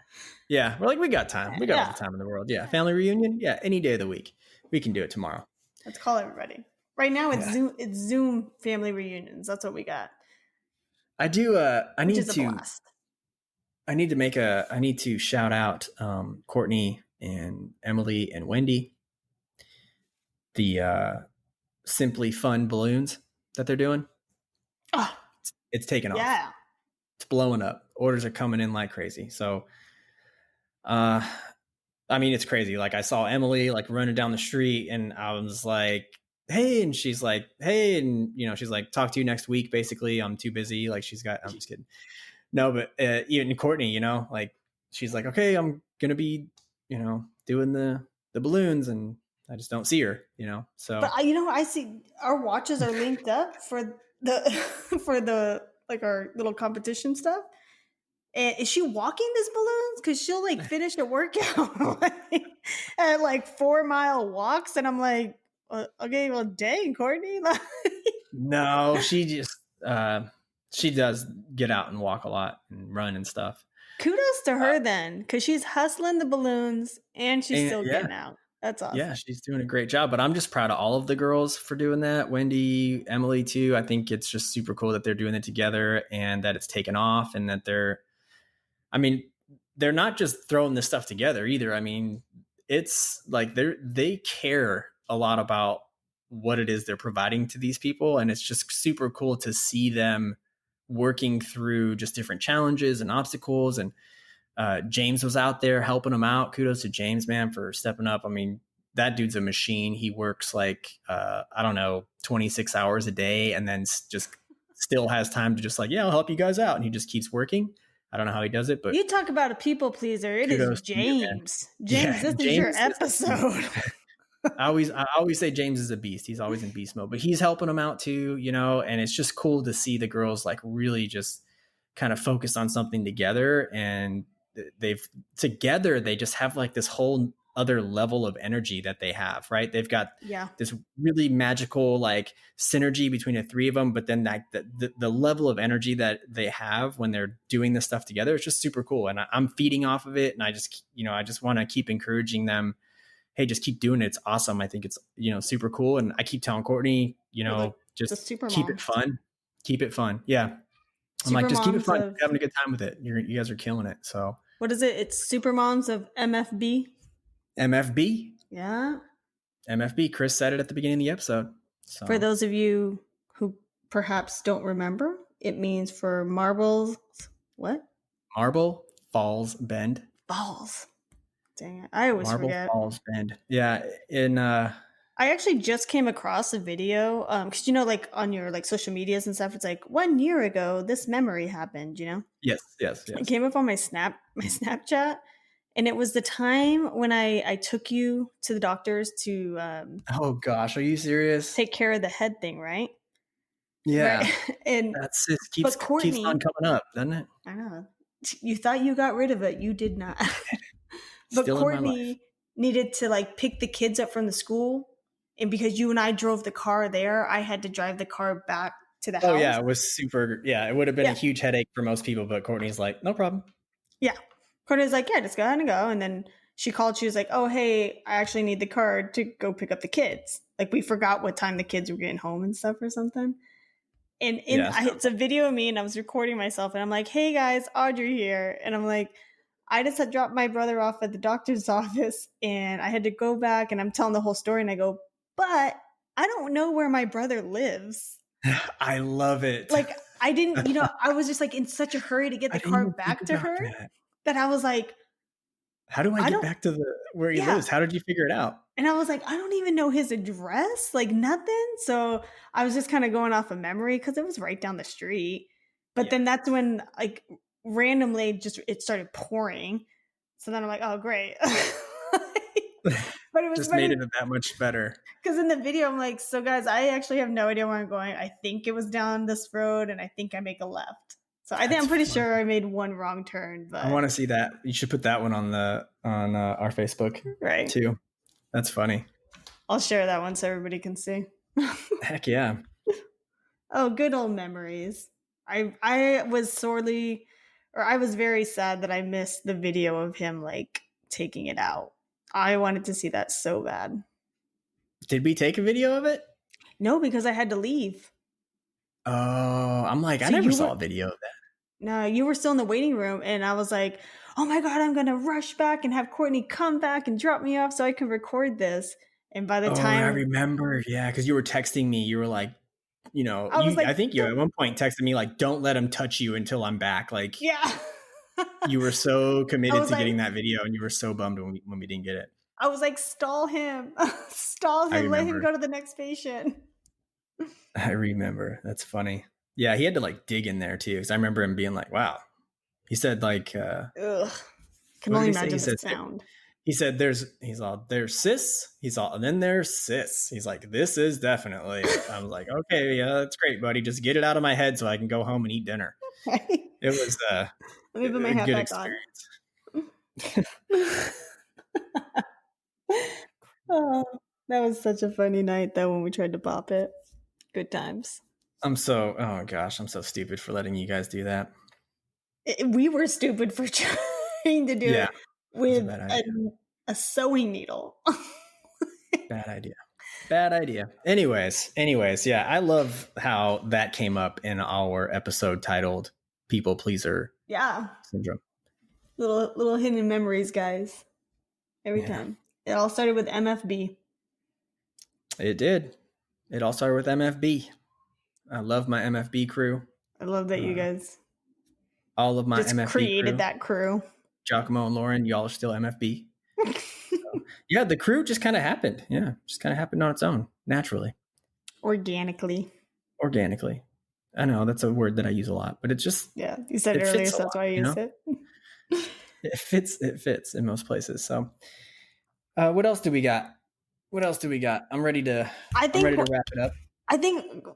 Yeah, we're like, we got time. We got all the time in the world. Yeah, family reunion. Yeah, any day of the week, we can do it tomorrow. Let's call everybody. Right now, it's Zoom. It's Zoom family reunions. That's what we got. I do. I need to shout out Courtney and Emily and Wendy. The Simply Fun balloons that they're doing. Oh, it's taken off. Yeah. It's blowing up. Orders are coming in like crazy. So, I mean, it's crazy. Like I saw Emily like running down the street and I was like, hey, and she's like, hey, and she's like, talk to you next week. Basically, I'm too busy. Like I'm just kidding. No, but even Courtney, like she's like, okay, I'm going to be, doing the balloons and I just don't see her, so. But I see our watches are linked up for the like our little competition stuff. And is she walking these balloons? Because she'll like finish a workout at like 4-mile walks, and I'm like, okay, well, dang, Courtney. No, she just she does get out and walk a lot and run and stuff. Kudos to her then, because she's hustling the balloons and she's still getting out. That's awesome. Yeah, she's doing a great job. But I'm just proud of all of the girls for doing that. Wendy, Emily too. I think it's just super cool that they're doing it together and that it's taken off and that they're not just throwing this stuff together either. I mean, it's like they care a lot about what it is they're providing to these people. And it's just super cool to see them working through just different challenges and obstacles. And James was out there helping them out. Kudos to James, man, for stepping up. I mean, that dude's a machine. He works like, 26 hours a day and then just still has time to just like, yeah, I'll help you guys out. And he just keeps working. I don't know how he does it, but you talk about a people pleaser. It is James. James, this is your episode. I always say James is a beast. He's always in beast mode, but he's helping them out too, and it's just cool to see the girls like really just kind of focus on something together. And they just have like this whole other level of energy that they have, right? They've got this really magical like synergy between the three of them, but then like the level of energy that they have when they're doing this stuff together, it's just super cool. And I'm feeding off of it. And I just want to keep encouraging them. Hey, just keep doing it. It's awesome. I think it's, super cool. And I keep telling Courtney, just keep it fun. Keep it fun. Yeah. I'm like, just keep it fun. You're having a good time with it. You guys are killing it. So what is it? It's Super Moms of MFB. MFB. Yeah. MFB. Chris said it at the beginning of the episode. So. For those of you who perhaps don't remember, it means for marbles. What? Marble Falls Bend. Balls. Dang it. I always forget. Marble Falls Bend. Yeah. I actually just came across a video because like on your like social medias and stuff, it's like 1 year ago this memory happened. Yes. It came up on my Snapchat, and it was the time when I took you to the doctors to oh gosh, are you serious? Take care of the head thing, right? Yeah. Right? And that's it keeps on coming up, doesn't it? I know. You thought you got rid of it, you did not. But Courtney needed to like pick the kids up from the school. And because you and I drove the car there, I had to drive the car back to the house. Oh, yeah. It was super. Yeah. It would have been a huge headache for most people. But Courtney's like, no problem. Yeah. Courtney's like, yeah, just go ahead and go. And then she called. She was like, oh, hey, I actually need the car to go pick up the kids. Like we forgot what time the kids were getting home and stuff or something. And it's a video of me and I was recording myself. And I'm like, hey, guys, Audrey here. And I'm like, I just had dropped my brother off at the doctor's office and I had to go back and I'm telling the whole story and I go, but I don't know where my brother lives. I love it. Like I didn't, I was just like in such a hurry to get the car back to her that I was like, how do I get back to where he lives? How did you figure it out? And I was like, I don't even know his address, like nothing. So I was just kind of going off of memory because it was right down the street. But then that's when like randomly it started pouring. So then I'm like, oh, great. But it was just made it that much better. Because in the video, I'm like, so guys, I actually have no idea where I'm going. I think it was down this road and I think I make a left. So I think I'm pretty sure I made one wrong turn. But I want to see that. You should put that one on our Facebook too. That's funny. I'll share that one so everybody can see. Heck yeah. Oh, good old memories. I was sorely or I was very sad that I missed the video of him like taking it out. I wanted to see that so bad. Did we take a video of it? No, because I had to leave. Oh, I'm like, I never saw a video of that. No, you were still in the waiting room, and I was like, oh my God, I'm going to rush back and have Courtney come back and drop me off so I can record this. And by the time... I remember. Yeah, because you were texting me. You were like, I think you at one point texted me like, don't let him touch you until I'm back. Like, yeah. You were so committed to getting that video, and you were so bummed when we didn't get it. I was like, stall him. Stall him. Let him go to the next patient. I remember. That's funny. Yeah, he had to like dig in there too, because I remember him being like, wow. He said like... ugh. Can only imagine the sound. He said there's cis. He's all, and then there's cis. He's like, this is definitely... I was like, okay, yeah, that's great, buddy. Just get it out of my head so I can go home and eat dinner. It was Let me put my hat back experience. Oh, that was such a funny night though when we tried to pop it. Good times. I'm so stupid for letting you guys do that. We were stupid for trying to do it with a sewing needle. Bad idea. Anyways, yeah, I love how that came up in our episode titled People Pleaser Syndrome. Little hidden memories, guys. Every time. It all started with MFB. It did. It all started with MFB. I love my MFB crew. I love that you guys all of my just MFB created crew. That crew. Giacomo and Lauren, y'all are still MFB. So, the crew just kind of happened. Yeah, just kind of happened on its own, naturally. Organically. I know that's a word that I use a lot, but it's just... Yeah, you said it earlier, so that's why I used it. It fits in most places. So what else do we got? I'm ready to wrap it up. I think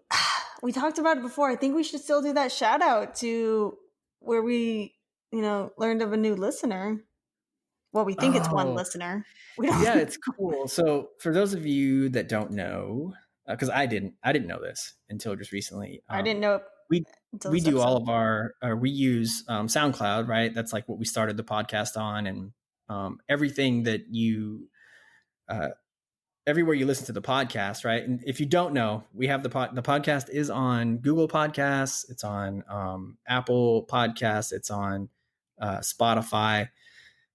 we talked about it before. I think we should still do that shout out to where we, learned of a new listener. Well, we think it's one listener. It's cool. So for those of you that don't know, because I didn't know this until just recently. I didn't know. We do all of our, we use SoundCloud, right? That's like what we started the podcast on, and everything that you, everywhere you listen to the podcast, right? And if you don't know, we have the podcast is on Google Podcasts, it's on Apple Podcasts, it's on Spotify,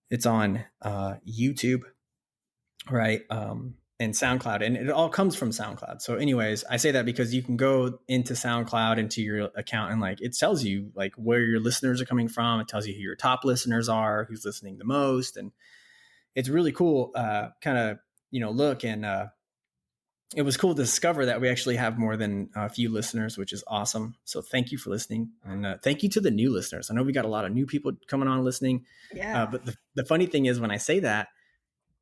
it's on YouTube, right? And SoundCloud, and it all comes from SoundCloud. So anyways, I say that because you can go into SoundCloud, into your account, and like it tells you like where your listeners are coming from. It tells you who your top listeners are, who's listening the most, and it's really cool kind of look. And it was cool to discover that we actually have more than a few listeners, which is awesome. So thank you for listening, and thank you to the new listeners. I know we got a lot of new people coming on listening. But the funny thing is, when I say that,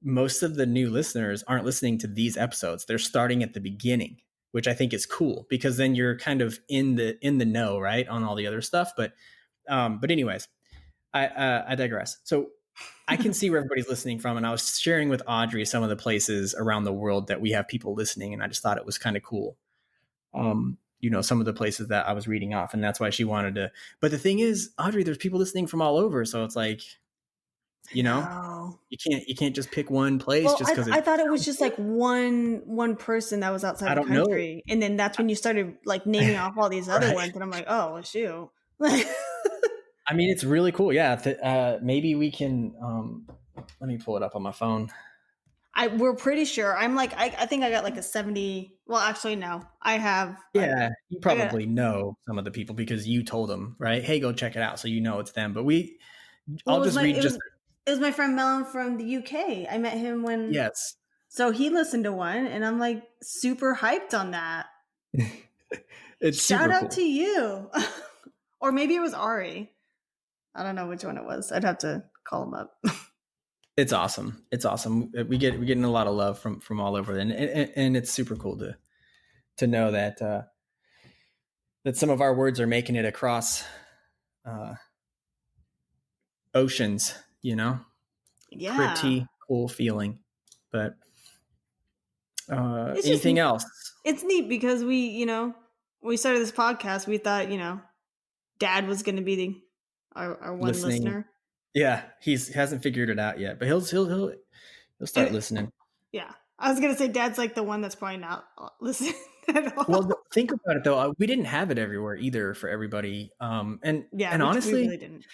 most of the new listeners aren't listening to these episodes. They're starting at the beginning, which I think is cool, because then you're kind of in the know, right, on all the other stuff. But anyways, I digress. So I can see where everybody's listening from, and I was sharing with Audrey some of the places around the world that we have people listening, and I just thought it was kind of cool. Some of the places that I was reading off, and that's why she wanted to. But the thing is, Audrey, there's people listening from all over, so it's like, you can't just pick one place. Well, just because I thought it was just like one person that was outside the country, and then that's when you started like naming off all these other ones, and I'm like, oh, well, shoot. I mean, it's really cool. Yeah, maybe we can. Let me pull it up on my phone. We're pretty sure. I'm like, I think I got like a 70. Well, actually, no, I have. Yeah, you probably know some of the people because you told them, right? Hey, go check it out, so it's them. But it was my friend Melon from the UK. I met him when... Yes. So he listened to one, and I'm like super hyped on that. It's Shout super out cool. to you. Or maybe it was Ari. I don't know which one it was. I'd have to call him up. It's awesome. We're getting a lot of love from all over, and it's super cool to know that that some of our words are making it across oceans. Yeah. Pretty cool feeling. But anything else? It's neat because we started this podcast. We thought, Dad was going to be Our one listener. Yeah, he hasn't figured it out yet, but he'll start listening. Yeah, I was gonna say Dad's like the one that's probably not listening at all. Well, think about it though. We didn't have it everywhere either for everybody. And honestly, we really didn't.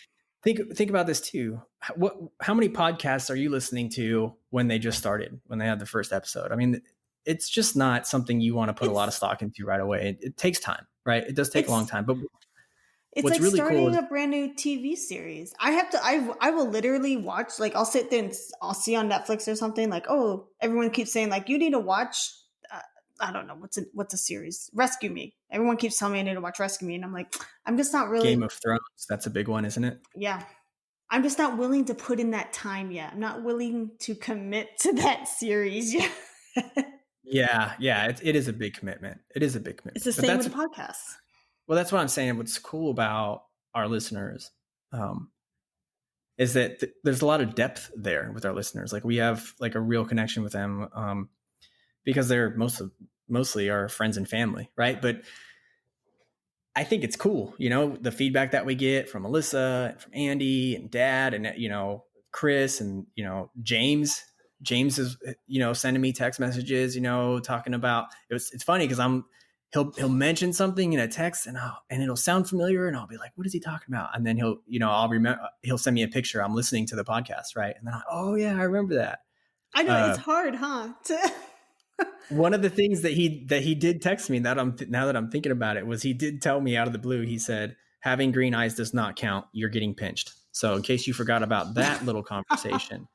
Think about this too. How many podcasts are you listening to when they just started, when they had the first episode? I mean, it's just not something you want to put a lot of stock into right away. It takes time, right? It does take a long time, but it's what's like really starting a brand new TV series. I will literally watch, like I'll sit there and I'll see on Netflix or something like, oh, everyone keeps saying like, you need to watch, I don't know, what's a series? Rescue Me. Everyone keeps telling me I need to watch Rescue Me. And I'm like, I'm just not really. Game of Thrones. That's a big one, isn't it? Yeah. I'm just not willing to put in that time yet. I'm not willing to commit to that series yet. Yeah. It is a big commitment. It is a big commitment. It's the same with the podcasts. Well, that's what I'm saying. What's cool about our listeners is that there's a lot of depth there with our listeners. Like we have like a real connection with them because they're mostly our friends and family, right? But I think it's cool, the feedback that we get from Alyssa and from Andy and Dad and Chris and James. James is sending me text messages, talking about it's funny because he'll mention something in a text and it'll sound familiar and I'll be like, what is he talking about? And then he'll send me a picture. I'm listening to the podcast, right? And then oh yeah, I remember that. I know it's hard, huh? One of the things that he did text me now that I'm thinking about it was he did tell me out of the blue. He said, having green eyes does not count. You're getting pinched. So in case you forgot about that little conversation.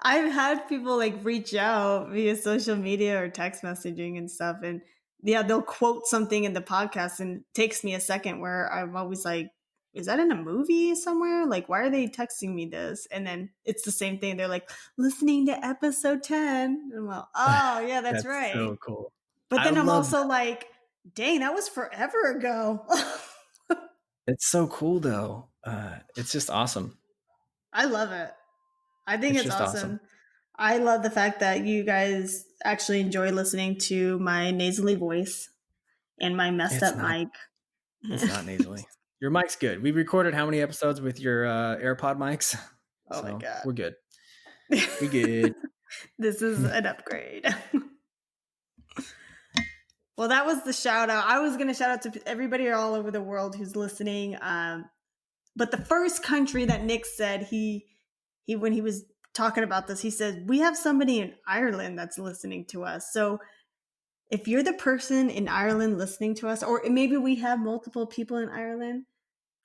I've had people like reach out via social media or text messaging and stuff. And yeah, they'll quote something in the podcast and it takes me a second where I'm always like, is that in a movie somewhere? Like, why are they texting me this? And then it's the same thing. They're like, listening to episode 10. And I'm like, oh yeah, that's right. So cool. But then I'm also like, dang, that was forever ago. It's so cool though. It's just awesome. I love it. I think it's awesome. I love the fact that you guys actually enjoy listening to my nasally voice and my messed up mic. It's not nasally. Your mic's good. We recorded how many episodes with your AirPod mics? Oh my God. We're good. We good. This is an upgrade. Well, that was the shout out. I was going to shout out to everybody all over the world who's listening. But the first country that Nick said he when he was talking about this, he said, we have somebody in Ireland that's listening to us. So if you're the person in Ireland listening to us, or maybe we have multiple people in Ireland,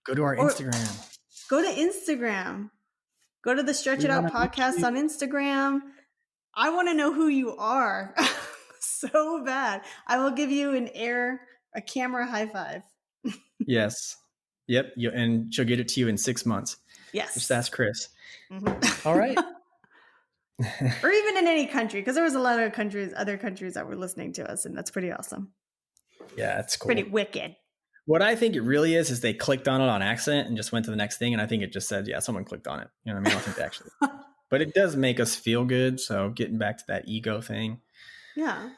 go to our Instagram. Go to Instagram. Go to the Stretch It Out podcast on Instagram. I want to know who you are so bad. I will give you a camera high five. Yes. Yep. And she'll get it to you in 6 months. Yes. Just ask Chris. Mm-hmm. All right. Or even in any country, because there was a lot of other countries that were listening to us, and that's pretty awesome. Yeah, it's cool. Pretty wicked. What I think it really is they clicked on it on accident and just went to the next thing, and I think it just said, yeah, someone clicked on it. You know what I mean? I don't think they actually. But it does make us feel good. So getting back to that ego thing. Yeah.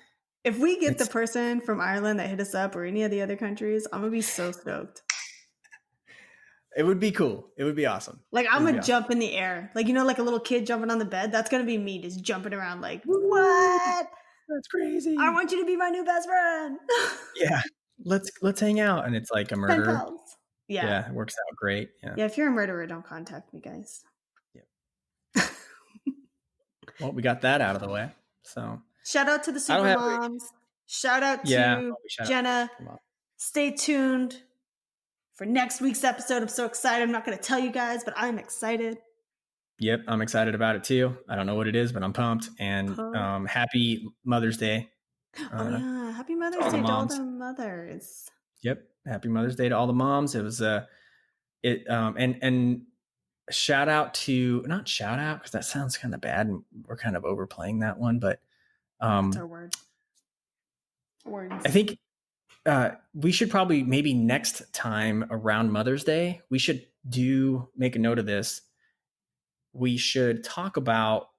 If we get the person from Ireland that hit us up or any of the other countries, I'm going to be so stoked. It would be cool. It would be awesome. Like I'm going to jump in the air. Like, like a little kid jumping on the bed. That's going to be me just jumping around like, what? That's crazy. I want you to be my new best friend. Yeah. Let's hang out. And it's like a murder. Yeah. It works out great. Yeah. If you're a murderer, don't contact me, guys. Yeah. Well, we got that out of the way. So shout out to the super moms. Shout out to Jenna. Stay tuned for next week's episode. I'm so excited. I'm not going to tell you guys, but I'm excited. Yep, I'm excited about it too. I don't know what it is, but I'm pumped. And happy Mother's Day. Happy Mother's Day to all the mothers. Yep, happy Mother's Day to all the moms. It was and shout out to, not shout out because that sounds kind of bad and we're kind of overplaying that one, but that's our word. Words. I think we should probably maybe next time around Mother's Day, we should make a note of this. We should talk about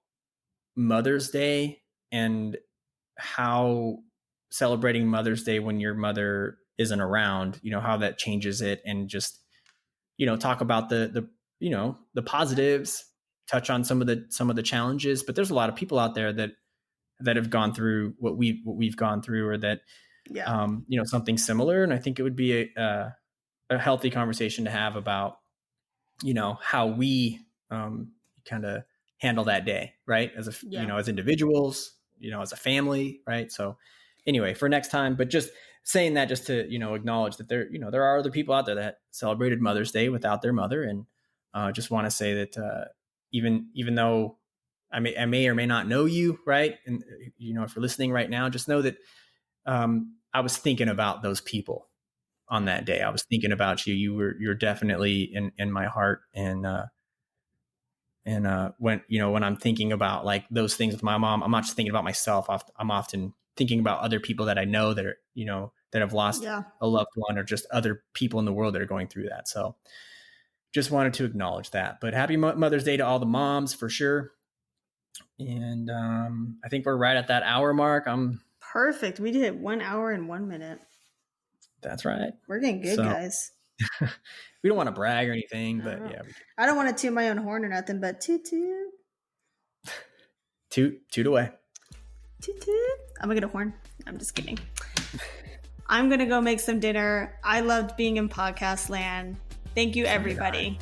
Mother's Day and how celebrating Mother's Day when your mother isn't around, how that changes it, and just, talk about the positives, touch on some of the challenges, but there's a lot of people out there that have gone through what we've gone through, or that, something similar. And I think it would be a healthy conversation to have about, how we kind of handle that day, right? As as individuals, as a family, right? So anyway, for next time, but just saying that just to, acknowledge that there are other people out there that celebrated Mother's Day without their mother. And just want to say that even though I may or may not know you, right? And, if you're listening right now, just know that I was thinking about those people on that day. I was thinking about you. You're definitely in my heart. And when I'm thinking about like those things with my mom, I'm not just thinking about myself. I'm often thinking about other people that I know that are, that have lost a loved one, or just other people in the world that are going through that. So just wanted to acknowledge that. But happy Mother's Day to all the moms, for sure. And I think we're right at that hour mark. Perfect. We did 1 hour and 1 minute. That's right. We're getting good, guys. We don't want to brag or anything, but yeah. I don't want to toot my own horn or nothing, but toot toot. Toot away. Toot toot. I'm gonna get a horn. I'm just kidding. I'm gonna go make some dinner. I loved being in podcast land. Thank you, everybody.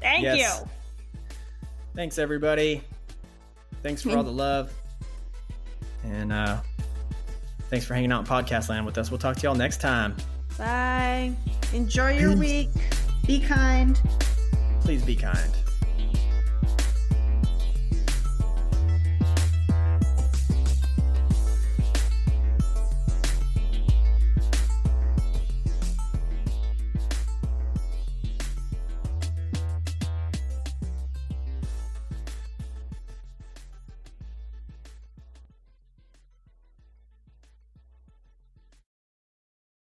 Thank you. Thanks, everybody. Thanks for all the love. And thanks for hanging out in podcast land with us. We'll talk to y'all next time. Bye. Enjoy your week. Be kind. Please be kind.